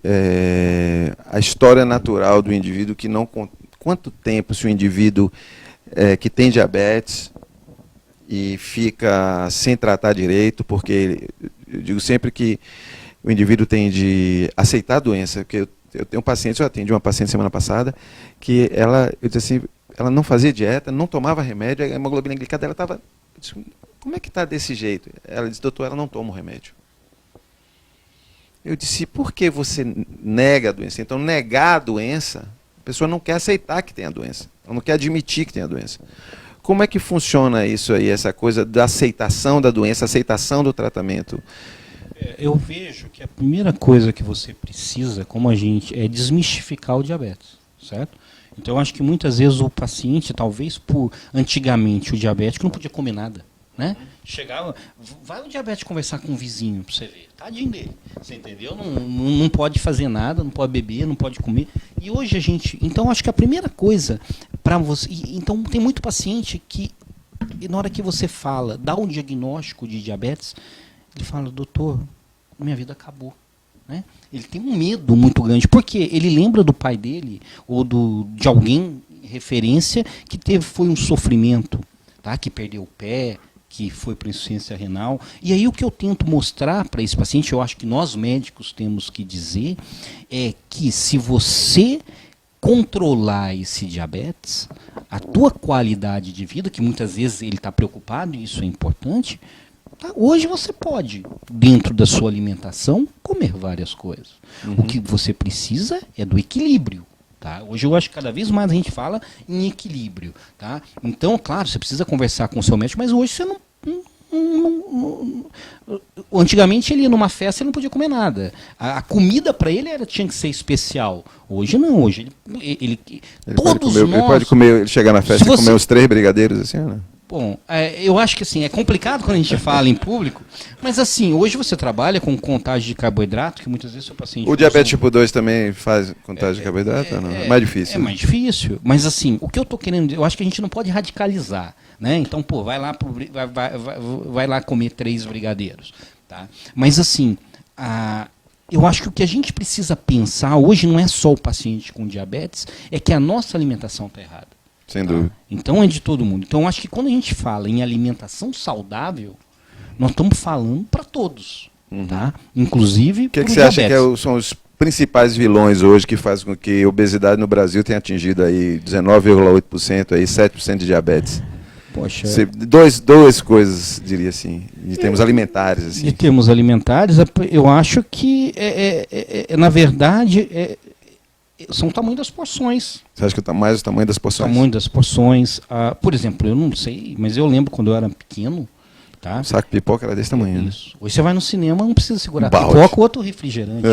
a história natural do indivíduo que não... Quanto tempo se o indivíduo que tem diabetes e fica sem tratar direito, porque eu digo sempre que o indivíduo tem de aceitar a doença, porque eu tenho um paciente, eu atendi uma paciente semana passada, que eu disse assim, ela não fazia dieta, não tomava remédio, a hemoglobina glicada dela estava... Como é que está desse jeito? Ela disse, doutor, ela não toma o remédio. Eu disse, por que você nega a doença? Então, negar a doença, a pessoa não quer aceitar que tem a doença, ela não quer admitir que tem a doença. Como é que funciona isso aí, essa coisa da aceitação da doença, aceitação do tratamento? Eu vejo que a primeira coisa que você precisa, como a gente, é desmistificar o diabetes, certo? Então eu acho que muitas vezes o paciente, talvez antigamente o diabético não podia comer nada, né? Chegava, vai o diabético conversar com um vizinho para você ver, tadinho dele, você entendeu? Não pode fazer nada, não pode beber, não pode comer. E hoje então acho que a primeira coisa para você, então tem muito paciente que na hora que você dá um diagnóstico de diabetes, ele fala, doutor, minha vida acabou. né? Ele tem um medo muito grande, porque ele lembra do pai dele, ou de alguém, referência, que foi um sofrimento, tá? Que perdeu o pé, que foi para insuficiência renal. E aí o que eu tento mostrar para esse paciente, eu acho que nós médicos temos que dizer, é que se você controlar esse diabetes, a tua qualidade de vida, que muitas vezes ele está preocupado, e isso é importante, tá? Hoje você pode, dentro da sua alimentação, comer várias coisas. O que você precisa é do equilíbrio. Tá? Hoje eu acho que cada vez mais a gente fala em equilíbrio. Tá? Então, claro, você precisa conversar com o seu médico, mas hoje você não. Antigamente ele ia numa festa e não podia comer nada. A comida para ele tinha que ser especial. Hoje não, hoje ele todos nós. Ele pode comer, ele chegar na festa e comer os 3 brigadeiros assim, né? Bom, eu acho que assim, é complicado quando a gente fala em público, mas assim, hoje você trabalha com contagem de carboidrato, que muitas vezes o seu paciente... O diabetes tipo 2 também faz contagem de carboidrato? Não? É mais difícil. É mais difícil, mas assim, o que eu estou querendo dizer, eu acho que a gente não pode radicalizar, né? Então, pô, vai lá comer 3 brigadeiros, tá? Mas assim, eu acho que o que a gente precisa pensar hoje não é só o paciente com diabetes, é que a nossa alimentação está errada. Sem dúvida. Então é de todo mundo. Então eu acho que quando a gente fala em alimentação saudável, nós estamos falando para todos, tá? Inclusive para o diabetes. O que você acha que são os principais vilões hoje que fazem com que a obesidade no Brasil tenha atingido aí 19,8%, aí 7% de diabetes? Poxa. Duas coisas, diria assim, em termos alimentares. Assim. Em termos alimentares, eu acho que, na verdade... são o tamanho das porções. Você acha que mais o tamanho das porções? O tamanho das porções. Por exemplo, eu não sei, mas eu lembro quando eu era pequeno. Tá? Um saco de pipoca era desse tamanho. Isso. Hoje você vai no cinema, não precisa segurar pipoca ou outro refrigerante.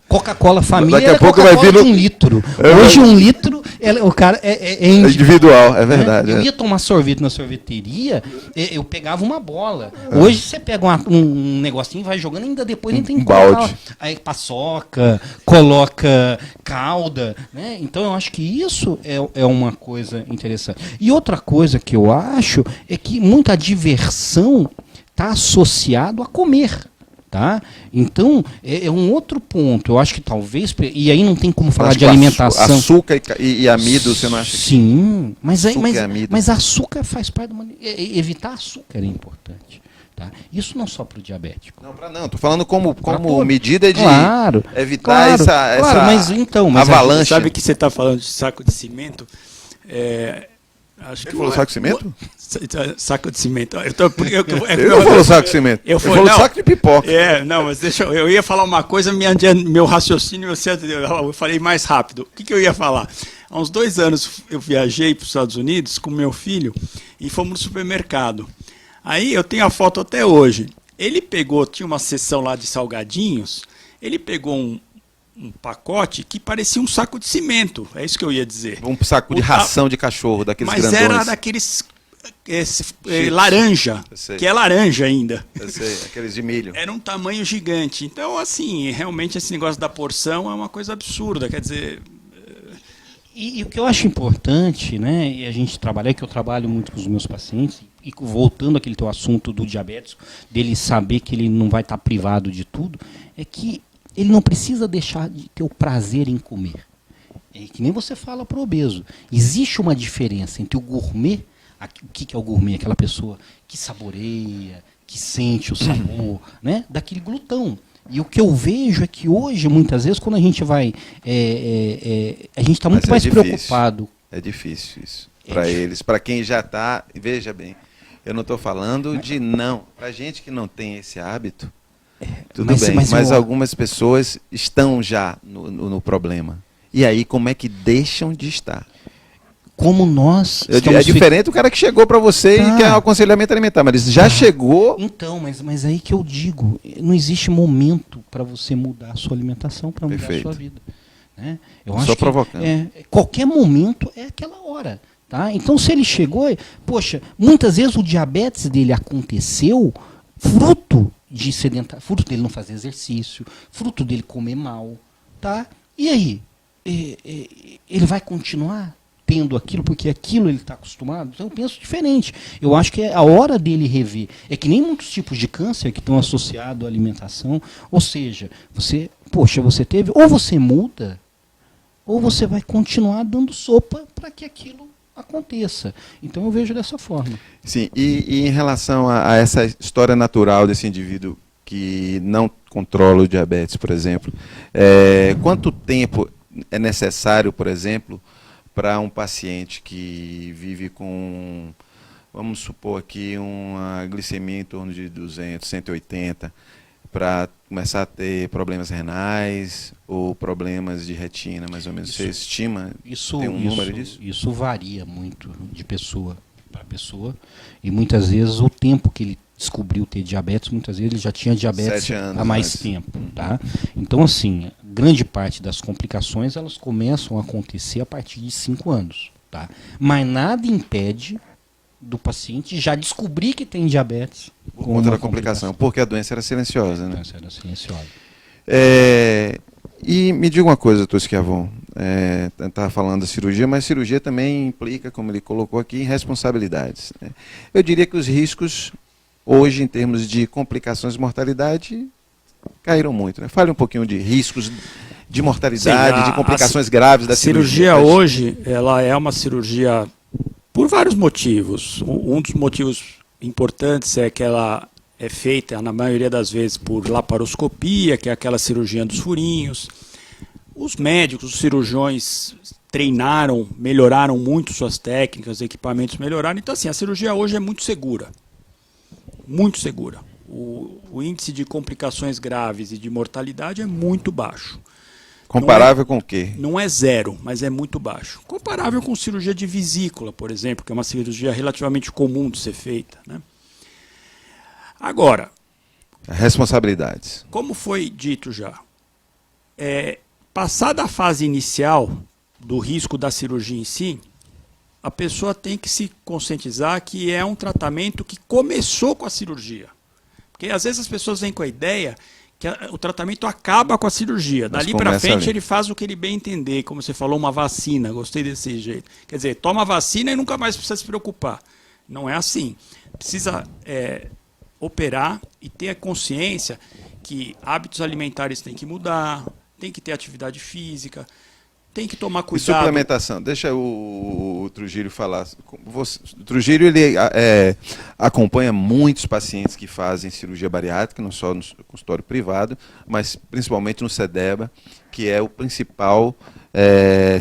Coca-Cola família daqui a pouco vai vir de 1 litro. Hoje 1 litro, o cara é individual, é verdade. Eu ia tomar sorvete na sorveteria, eu pegava uma bola. Hoje você pega um negocinho e vai jogando, ainda depois nem tem que balde. Aí paçoca, coloca calda. Né? Então eu acho que isso é uma coisa interessante. E outra coisa que eu acho é que muita diversão está associado a comer. Tá? Então, é um outro ponto. Eu acho que talvez... E aí não tem como falar de alimentação. Açúcar e amido, você não acha? Sim, mas açúcar açúcar faz parte do... Evitar açúcar é importante. Tá? Isso não só para o diabético. Não, estou falando como medida de evitar essa mas avalanche. Sabe que você está falando de saco de cimento? Acho que falou saco de cimento? Saco de cimento. Eu não falou saco de cimento. Eu falou saco de pipoca. Não, mas eu ia falar uma coisa, meu raciocínio, eu falei mais rápido. O que eu ia falar? Há uns 2 anos eu viajei para os Estados Unidos com meu filho e fomos no supermercado. Aí eu tenho a foto até hoje. Ele tinha uma seção lá de salgadinhos, ele pegou um pacote que parecia um saco de cimento, é isso que eu ia dizer. Um saco de ração de cachorro, daqueles grandões. Mas era daqueles laranja, que é laranja ainda. Eu sei, aqueles de milho. Era um tamanho gigante. Então, assim, realmente esse negócio da porção é uma coisa absurda, quer dizer... E o que eu acho importante, né, e a gente trabalha, que eu trabalho muito com os meus pacientes, e voltando àquele teu assunto do diabetes, dele saber que ele não vai estar privado de tudo, é que ele não precisa deixar de ter o prazer em comer. É que nem você fala para o obeso. Existe uma diferença entre o gourmet, o que é o gourmet? Aquela pessoa que saboreia, que sente o sabor, né, daquele glutão. E o que eu vejo é que hoje, muitas vezes, quando a gente vai... a gente está muito mais preocupado. É difícil isso. Para eles, para quem já está... Veja bem, eu não estou falando de não. Para gente que não tem esse hábito... Tudo bem, mas algumas pessoas estão já no problema. E aí, como é que deixam de estar? Como nós... É diferente do cara que chegou para você e quer um aconselhamento alimentar, mas ele já chegou... Então, mas aí que eu digo, não existe momento para você mudar a sua alimentação, para mudar a sua vida. Né? Eu acho só provocando. Qualquer momento é aquela hora. Tá? Então, se ele chegou... Poxa, muitas vezes o diabetes dele aconteceu fruto dele não fazer exercício, fruto dele comer mal, tá? E aí, ele vai continuar tendo aquilo porque aquilo ele está acostumado? Então eu penso diferente. Eu acho que é a hora dele rever. É que nem muitos tipos de câncer que estão associados à alimentação. Ou seja, você teve, ou você muda, ou você vai continuar dando sopa para que aquilo aconteça. Então eu vejo dessa forma. Sim, e em relação a essa história natural desse indivíduo que não controla o diabetes, por exemplo, quanto tempo é necessário, por exemplo, para um paciente que vive com, vamos supor aqui, uma glicemia em torno de 200, 180, para começar a ter problemas renais ou problemas de retina, mais ou menos? Você estima? Tem um número disso? Isso varia muito de pessoa para pessoa, e muitas vezes o tempo que ele descobriu ter diabetes, muitas vezes ele já tinha diabetes há mais tempo. Tá? Então, assim, grande parte das complicações elas começam a acontecer a partir de 5 anos. Tá? Mas nada impede do paciente já descobrir que tem diabetes. Por conta da complicação, porque a doença era silenciosa. Né? A doença era silenciosa. E me diga uma coisa, doutor Schiavon, estava falando da cirurgia, mas cirurgia também implica, como ele colocou aqui, responsabilidades. Né? Eu diria que os riscos, hoje, em termos de complicações e mortalidade, caíram muito. Né? Fale um pouquinho de riscos de mortalidade, de complicações graves da cirurgia. A cirurgia hoje, ela é uma cirurgia por vários motivos. Um dos motivos importantes é que ela é feita, na maioria das vezes, por laparoscopia, que é aquela cirurgia dos furinhos. Os médicos, os cirurgiões treinaram, melhoraram muito suas técnicas, os equipamentos melhoraram. Então, assim, a cirurgia hoje é muito segura. Muito segura. O índice de complicações graves e de mortalidade é muito baixo. Comparável com o quê? Não é zero, mas é muito baixo. Comparável com cirurgia de vesícula, por exemplo, que é uma cirurgia relativamente comum de ser feita. Né? Agora, responsabilidades. Como foi dito já, passada a fase inicial do risco da cirurgia em si, a pessoa tem que se conscientizar que é um tratamento que começou com a cirurgia. Porque às vezes as pessoas vêm com a ideia que o tratamento acaba com a cirurgia. Dali para frente ele faz o que ele bem entender, como você falou, uma vacina, gostei desse jeito. Quer dizer, toma a vacina e nunca mais precisa se preocupar. Não é assim. Precisa operar e ter a consciência que hábitos alimentares têm que mudar, tem que ter atividade física, tem que tomar cuidado. E suplementação, deixa o Trujillo falar. O Trujillo ele acompanha muitos pacientes que fazem cirurgia bariátrica, não só no consultório privado, mas principalmente no SEDEBA, que é o principal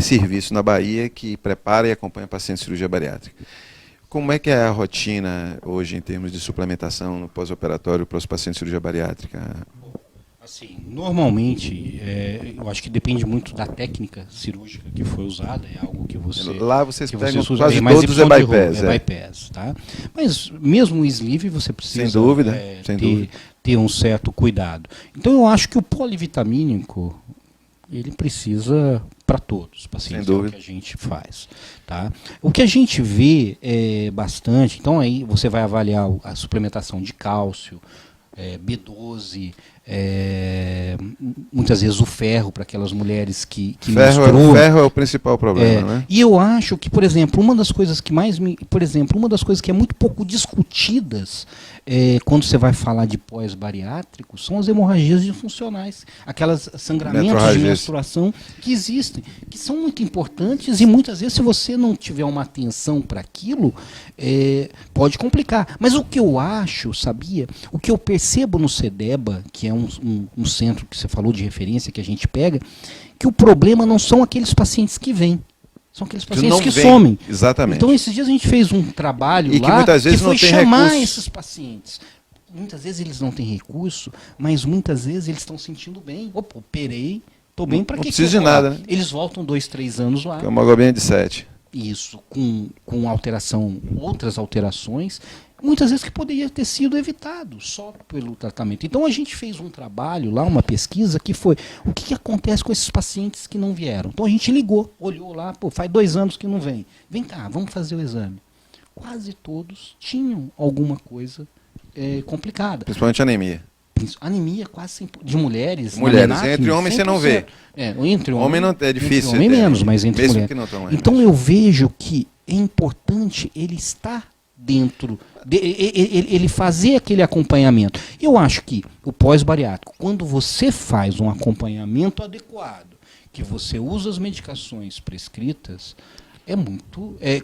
serviço na Bahia que prepara e acompanha pacientes de cirurgia bariátrica. Como é que é a rotina hoje em termos de suplementação no pós-operatório para os pacientes de cirurgia bariátrica? Assim, normalmente, eu acho que depende muito da técnica cirúrgica que foi usada, é algo que você... Lá vocês pegam usa, quase todos é bypass. Bypass, tá? Mas mesmo o sleeve você precisa sem dúvida. Ter um certo cuidado. Então eu acho que o polivitamínico, ele precisa para todos os pacientes, é o que a gente faz. Tá? O que a gente vê bastante, então aí você vai avaliar a suplementação de cálcio, B12, muitas vezes o ferro para aquelas mulheres que menstruam. Ferro é o principal problema, né? E eu acho que, por exemplo, uma das coisas que é muito pouco discutidas quando você vai falar de pós-bariátrico são as hemorragias disfuncionais, aquelas sangramentos de menstruação que existem, que são muito importantes e muitas vezes se você não tiver uma atenção para aquilo, pode complicar. Mas o que eu acho, sabia? O que eu percebo no SEDEBA, que é um centro que você falou de referência que a gente pega, que o problema não são aqueles pacientes que vêm. São aqueles pacientes que somem. Exatamente. Então, esses dias a gente fez um trabalho lá muitas vezes que foi chamar esses pacientes. Muitas vezes eles não têm recurso, mas muitas vezes eles estão sentindo bem. Opa, operei, estou bem, para que não precisa de nada, né? Eles voltam 2, 3 anos lá. Que é uma hemoglobina de 7. Isso, com outras alterações, muitas vezes que poderia ter sido evitado só pelo tratamento. Então a gente fez um trabalho lá, uma pesquisa, que foi o que acontece com esses pacientes que não vieram. Então a gente ligou, olhou lá, faz 2 anos que não vem. Vem cá, vamos fazer o exame. Quase todos tinham alguma coisa complicada. Principalmente anemia. anemia quase sempre de mulheres. Mulheres, entre homens você não vê. Entre homem não é difícil. Homem menos, mas entre mesmo mulheres. Que não tão então eu vejo que é importante ele estar dentro, ele fazer aquele acompanhamento. Eu acho que o pós-bariátrico, quando você faz um acompanhamento adequado, que você usa as medicações prescritas,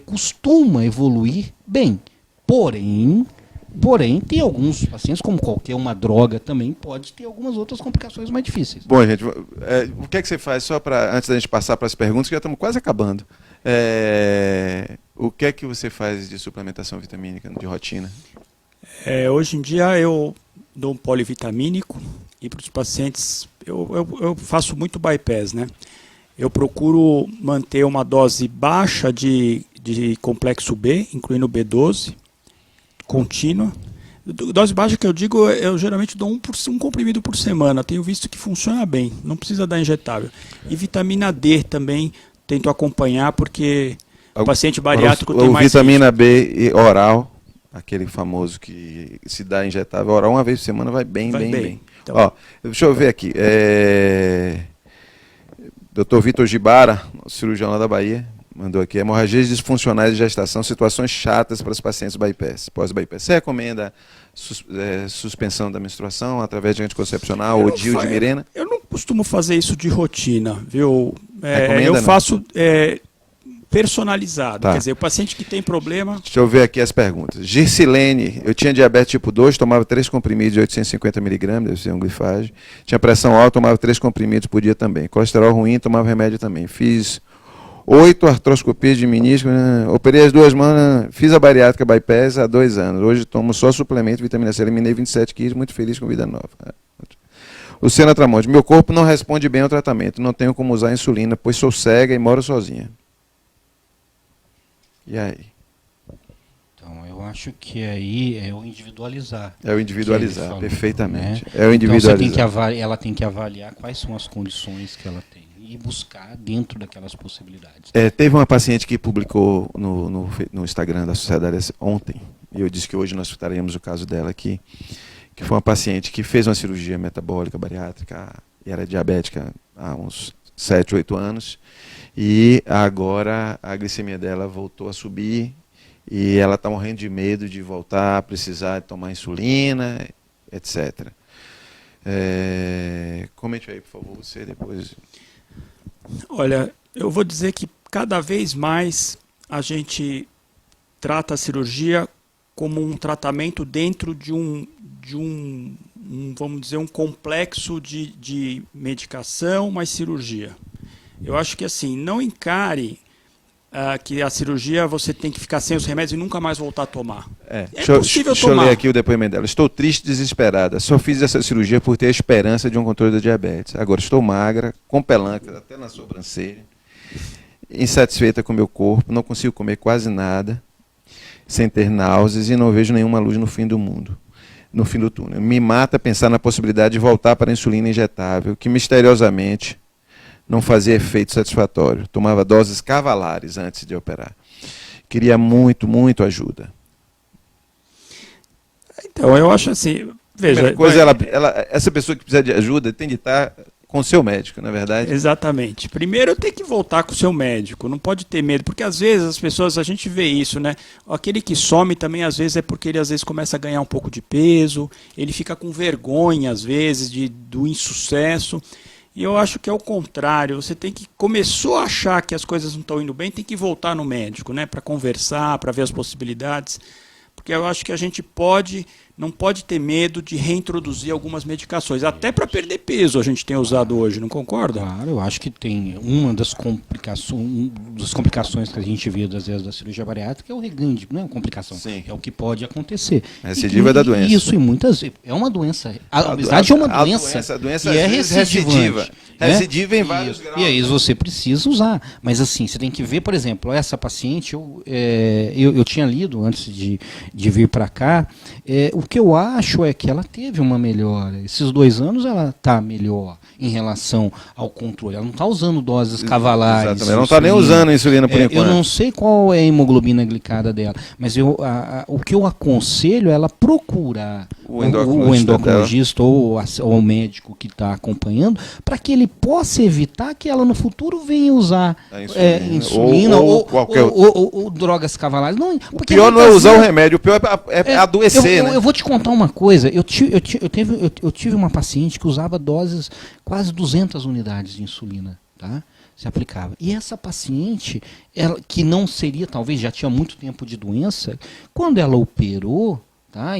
costuma evoluir bem. Porém, tem alguns pacientes, como qualquer uma droga também, pode ter algumas outras complicações mais difíceis. Bom, gente, o que é que você faz, só antes da gente passar para as perguntas, que já estamos quase acabando. O que é que você faz de suplementação vitamínica de rotina? Hoje em dia eu dou um polivitamínico e para os pacientes eu faço muito bypass, né? Eu procuro manter uma dose baixa de complexo B, incluindo B12, contínua. Dose baixa que eu digo, eu geralmente dou um comprimido por semana. Tenho visto que funciona bem, não precisa dar injetável. E vitamina D também tento acompanhar, porque o paciente bariátrico tem mais vitamina B oral, aquele famoso que se dá injetável oral uma vez por semana, vai bem. Então, ó, deixa eu ver aqui. Dr. Vitor Gibara, cirurgião lá da Bahia, mandou aqui: hemorragias disfuncionais de gestação, situações chatas para os pacientes bypass, pós-bypass. Você recomenda suspensão da menstruação através de anticoncepcional ou DIU de Mirena? Eu não costumo fazer isso de rotina, viu? Eu faço personalizado, tá. Quer dizer, o paciente que tem problema... Deixa eu ver aqui as perguntas. Gircilene, eu tinha diabetes tipo 2, tomava 3 comprimidos de 850 mg, deve ser um glifage. Tinha pressão alta, tomava 3 comprimidos por dia também. Colesterol ruim, tomava remédio também. Fiz 8 artroscopias de menisco, operei as 2 mãos, fiz a bariátrica bypass há 2 anos. Hoje tomo só suplemento, vitamina C, eliminei 27 quilos, muito feliz com vida nova. Luciana Tramonte, meu corpo não responde bem ao tratamento, não tenho como usar insulina, pois sou cega e moro sozinha. E aí? Então, eu acho que aí é o individualizar. É o individualizar, falou, perfeitamente. Né? É o individualizar. Então, ela tem que avaliar quais são as condições que ela tem e buscar dentro daquelas possibilidades. Teve uma paciente que publicou no Instagram da Sociedade ontem, e eu disse que hoje nós traremos o caso dela aqui, que foi uma paciente que fez uma cirurgia metabólica bariátrica e era diabética há uns 7, 8 anos, e agora a glicemia dela voltou a subir e ela está morrendo de medo de voltar a precisar tomar insulina, etc. Comente aí, por favor, você depois. Olha, eu vou dizer que cada vez mais a gente trata a cirurgia como um tratamento dentro de vamos dizer, um complexo de medicação mais cirurgia. Eu acho que assim, não encare que a cirurgia você tem que ficar sem os remédios e nunca mais voltar a tomar. Possível tomar. Deixa eu ler aqui o depoimento dela. Estou triste e desesperada. Só fiz essa cirurgia por ter a esperança de um controle da diabetes. Agora estou magra, com pelanca, até na sobrancelha, insatisfeita com o meu corpo, não consigo comer quase nada, sem ter náuseas e não vejo nenhuma luz no fim do mundo. No fim do túnel. Me mata pensar na possibilidade de voltar para a insulina injetável, que misteriosamente não fazia efeito satisfatório. Tomava doses cavalares antes de operar. Queria muito, muito ajuda. Então, eu acho assim... Veja, essa pessoa que precisa de ajuda tem de estar com o seu médico, na verdade. Exatamente. Primeiro tem que voltar com o seu médico, não pode ter medo, porque às vezes as pessoas, a gente vê isso, né? Aquele que some também às vezes é porque ele às vezes começa a ganhar um pouco de peso, ele fica com vergonha às vezes do insucesso. E eu acho que é o contrário, você tem que, começou a achar que as coisas não estão indo bem, tem que voltar no médico, né, para conversar, para ver as possibilidades, porque eu acho que a gente não pode ter medo de reintroduzir algumas medicações, até para perder peso a gente tem usado hoje, não concorda? Claro, eu acho que tem uma das complicações que a gente vê às vezes da cirurgia bariátrica é o regrande, não é uma complicação, sim, é o que pode acontecer. A recidiva da doença. Isso, e muitas vezes, é uma doença, a obesidade é uma doença, a doença e é recidiva. Recidiva em vários graus. E aí você precisa usar, mas assim, você tem que ver, por exemplo, essa paciente, eu tinha lido antes de vir para cá, o que eu acho é que ela teve uma melhora. Esses 2 anos ela está melhor em relação ao controle. Ela não está usando doses cavalares. Exatamente, ela não está nem usando insulina por enquanto. Eu não sei qual é a hemoglobina glicada dela, mas o que eu aconselho é ela procurar o endocrinologista ou o médico que está acompanhando, para que ele possa evitar que ela no futuro venha usar insulina ou drogas cavalares. Não, o pior não é usar o remédio, o pior é adoecer. Eu vou te contar uma coisa. Eu tive uma paciente que usava doses quase 200 unidades de insulina, tá? Se aplicava. E essa paciente, ela, que não seria, talvez já tinha muito tempo de doença, quando ela operou, tá?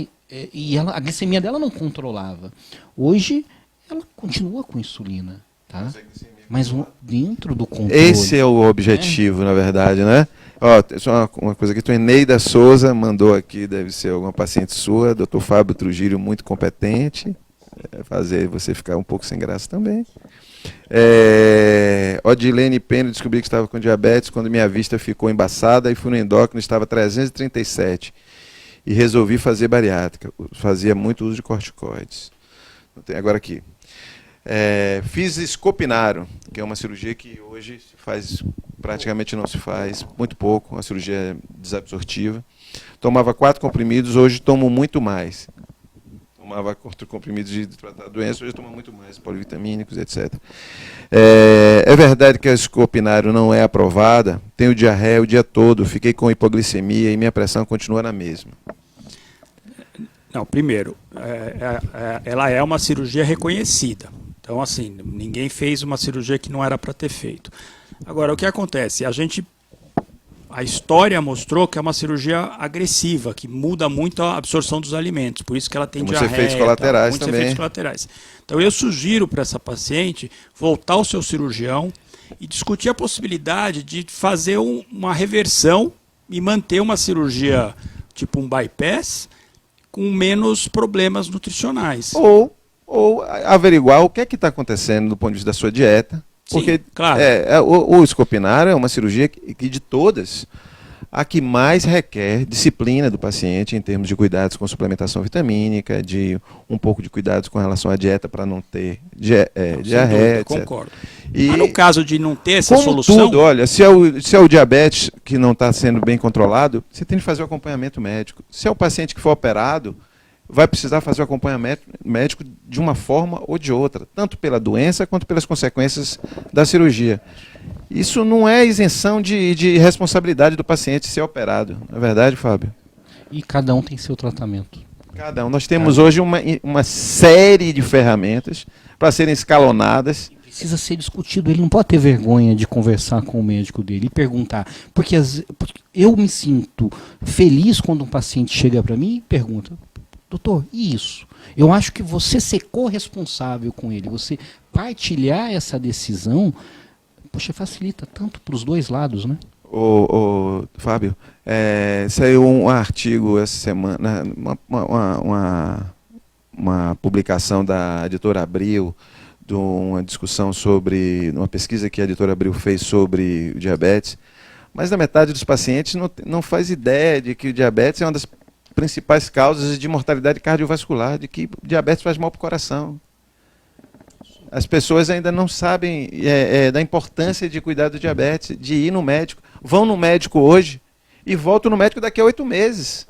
A glicemia dela não controlava. Hoje, ela continua com insulina, tá? Mas dentro do controle. Esse é o objetivo, na verdade, né? Ó, só uma coisa aqui, a Eneida Souza mandou aqui, deve ser alguma paciente sua, Dr. Fábio Trujillo, muito competente, fazer você ficar um pouco sem graça também. Odilene Pena, descobri que estava com diabetes quando minha vista ficou embaçada e fui no endócrino, estava 337 e resolvi fazer bariátrica, fazia muito uso de corticoides. Agora aqui. Fiz escopinaro, que é uma cirurgia que hoje se faz, praticamente não se faz, muito pouco, uma cirurgia desabsortiva. Tomava 4 comprimidos, hoje tomo muito mais. Tomava 4 comprimidos de tratar a doença, hoje tomo muito mais, polivitamínicos, etc. É verdade que a escopinaro não é aprovada, tenho diarreia o dia todo, fiquei com hipoglicemia e minha pressão continua na mesma. Não, primeiro, ela é uma cirurgia reconhecida. Então, assim, ninguém fez uma cirurgia que não era para ter feito. Agora, o que acontece? A história mostrou que é uma cirurgia agressiva, que muda muito a absorção dos alimentos. Por isso que ela tem diarreia. Muitos efeitos colaterais muitos também. Efeitos colaterais. Então, eu sugiro para essa paciente voltar ao seu cirurgião e discutir a possibilidade de fazer uma reversão e manter uma cirurgia tipo um bypass com menos problemas nutricionais. Ou averiguar o que é que está acontecendo do ponto de vista da sua dieta. Porque sim, claro. O escopinaro é uma cirurgia que de todas, a que mais requer disciplina do paciente em termos de cuidados com suplementação vitamínica, de um pouco de cuidados com relação à dieta para não ter diarreia, etc. Concordo. Mas no caso de não ter essa solução... Tudo, olha, se é o diabetes que não está sendo bem controlado, você tem que fazer o acompanhamento médico. Se é o paciente que for operado, vai precisar fazer o acompanhamento médico de uma forma ou de outra, tanto pela doença quanto pelas consequências da cirurgia. Isso não é isenção de responsabilidade do paciente ser operado, não é verdade, Fábio? E cada um tem seu tratamento. Cada um. Nós temos hoje uma série de ferramentas para serem escalonadas. Precisa ser discutido, ele não pode ter vergonha de conversar com o médico dele e perguntar. Porque eu me sinto feliz quando um paciente chega para mim e pergunta: doutor, e isso? Eu acho que você ser corresponsável com ele, você partilhar essa decisão, poxa, facilita tanto para os dois lados, né? Fábio, saiu um artigo essa semana, uma publicação da editora Abril, de uma discussão sobre, uma pesquisa que a editora Abril fez sobre o diabetes, mas a metade dos pacientes não faz ideia de que o diabetes é uma das principais causas de mortalidade cardiovascular, de que diabetes faz mal para o coração. As pessoas ainda não sabem da importância de cuidar do diabetes, de ir no médico. Vão no médico hoje e voltam no médico daqui a 8 meses.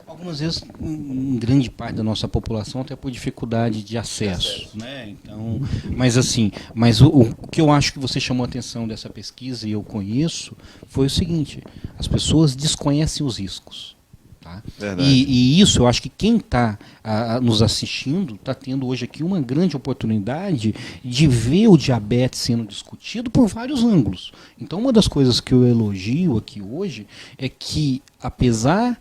Algumas vezes, em grande parte da nossa população, até por dificuldade de acesso. Né? Então, mas o que eu acho que você chamou a atenção dessa pesquisa, e eu conheço, foi o seguinte: as pessoas desconhecem os riscos. Tá? E isso, eu acho que quem está nos assistindo está tendo hoje aqui uma grande oportunidade de ver o diabetes sendo discutido por vários ângulos. Então, uma das coisas que eu elogio aqui hoje é que, apesar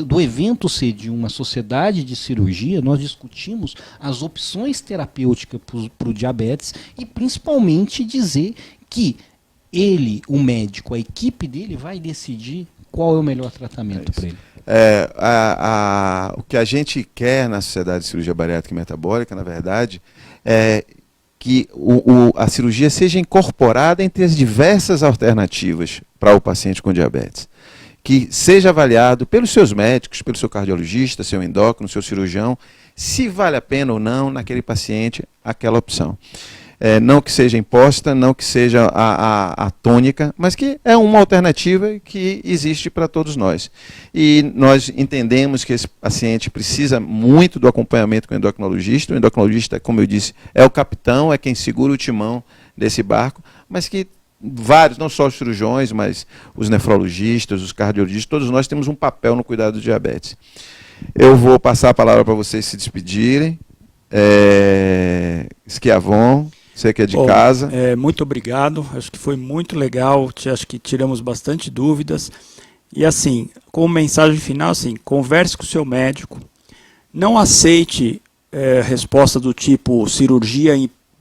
do evento ser de uma sociedade de cirurgia, nós discutimos as opções terapêuticas para o diabetes e principalmente dizer que ele, o médico, a equipe dele vai decidir qual é o melhor tratamento para ele. O que a gente quer na Sociedade de Cirurgia Bariátrica e Metabólica, na verdade, é que a cirurgia seja incorporada entre as diversas alternativas para o paciente com diabetes. que seja avaliado pelos seus médicos, pelo seu cardiologista, seu endócrino, seu cirurgião, se vale a pena ou não naquele paciente aquela opção. Não que seja imposta, não que seja a tônica, mas que é uma alternativa que existe para todos nós. E nós entendemos que esse paciente precisa muito do acompanhamento com o endocrinologista. O endocrinologista, como eu disse, é o capitão, é quem segura o timão desse barco, mas que vários, não só os cirurgiões, mas os nefrologistas, os cardiologistas, todos nós temos um papel no cuidado do diabetes. Eu vou passar a palavra para vocês se despedirem. Schiavon, você que é de casa. Muito obrigado, acho que foi muito legal, acho que tiramos bastante dúvidas. E assim, como mensagem final, assim, converse com o seu médico, não aceite resposta do tipo cirurgia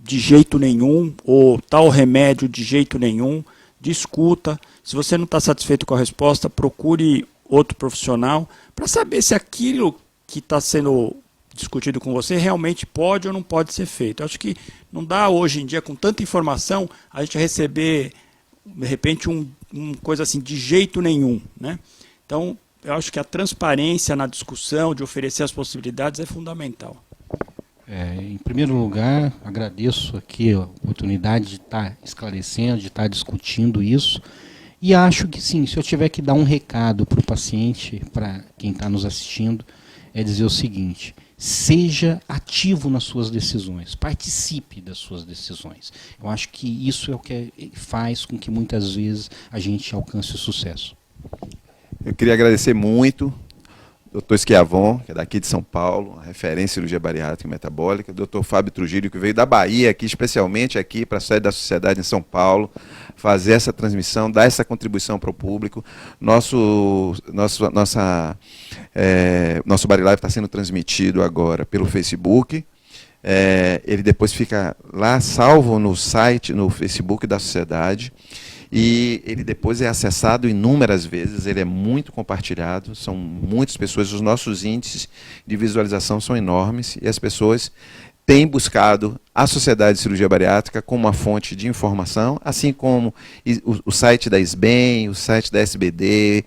de jeito nenhum, ou tal remédio de jeito nenhum, discuta. Se você não está satisfeito com a resposta, procure outro profissional para saber se aquilo que está sendo discutido com você realmente pode ou não pode ser feito. Eu acho que não dá hoje em dia, com tanta informação, a gente receber, de repente, uma coisa assim, de jeito nenhum, né? Então, eu acho que a transparência na discussão, de oferecer as possibilidades, é fundamental. Em primeiro lugar, agradeço aqui a oportunidade de estar esclarecendo, de estar discutindo isso. E acho que sim, se eu tiver que dar um recado para o paciente, para quem está nos assistindo, é dizer o seguinte: seja ativo nas suas decisões, participe das suas decisões. Eu acho que isso é o que faz com que muitas vezes a gente alcance o sucesso. Eu queria agradecer muito Dr. Schiavon, que é daqui de São Paulo, referência em cirurgia bariátrica e metabólica, Dr. Fábio Trujillo, que veio da Bahia, aqui, especialmente aqui para a sede da sociedade em São Paulo, fazer essa transmissão, dar essa contribuição para o público. Nosso Bari Live está sendo transmitido agora pelo Facebook. Ele depois fica lá salvo no site, no Facebook da sociedade. E ele depois é acessado inúmeras vezes, ele é muito compartilhado, são muitas pessoas, os nossos índices de visualização são enormes e as pessoas têm buscado a Sociedade de Cirurgia Bariátrica como uma fonte de informação, assim como o site da SBEM, o site da SBD,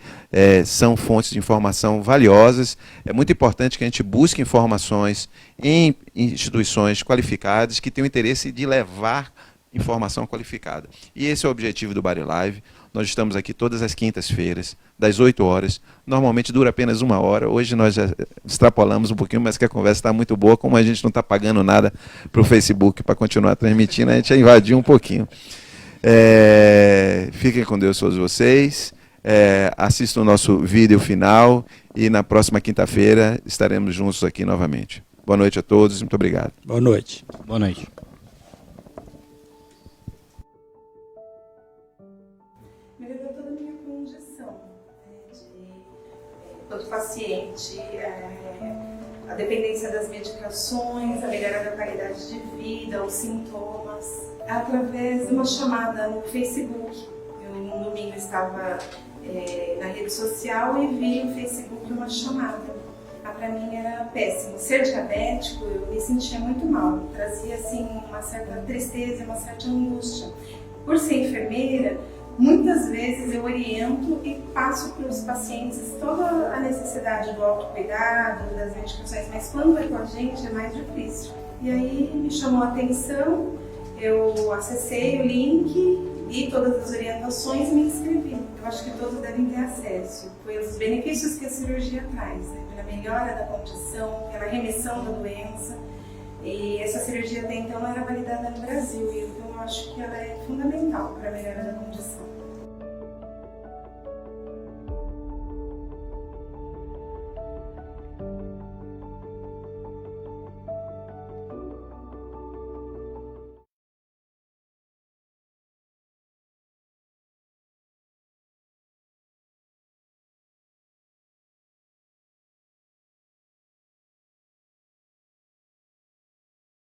são fontes de informação valiosas. É muito importante que a gente busque informações em instituições qualificadas que tenham interesse de levar informação qualificada. E esse é o objetivo do Bari Live. Nós estamos aqui todas as quintas-feiras, das 8 horas. Normalmente dura apenas 1 hora. Hoje nós já extrapolamos um pouquinho, mas que a conversa está muito boa. Como a gente não está pagando nada para o Facebook para continuar transmitindo, a gente já invadiu um pouquinho. Fiquem com Deus todos vocês. Assistam o nosso vídeo final e na próxima quinta-feira estaremos juntos aqui novamente. Boa noite a todos. Muito obrigado. Boa noite. Boa noite. Todo paciente, a dependência das medicações, a melhora da qualidade de vida, os sintomas, através de uma chamada no Facebook. Eu, no domingo, estava na rede social e vi no Facebook uma chamada. Para mim era péssimo. Ser diabético, eu me sentia muito mal, trazia assim, uma certa tristeza, uma certa angústia. Por ser enfermeira, muitas vezes eu oriento e passo para os pacientes toda a necessidade do autocuidado, das medicações, mas quando é com a gente é mais difícil. E aí me chamou a atenção, eu acessei o link, li todas as orientações e me inscrevi. Eu acho que todos devem ter acesso, pelos benefícios que a cirurgia traz, né? Pela melhora da condição, pela remissão da doença. E essa cirurgia até então era validada no Brasil, então eu acho que ela é fundamental para a melhora da condição.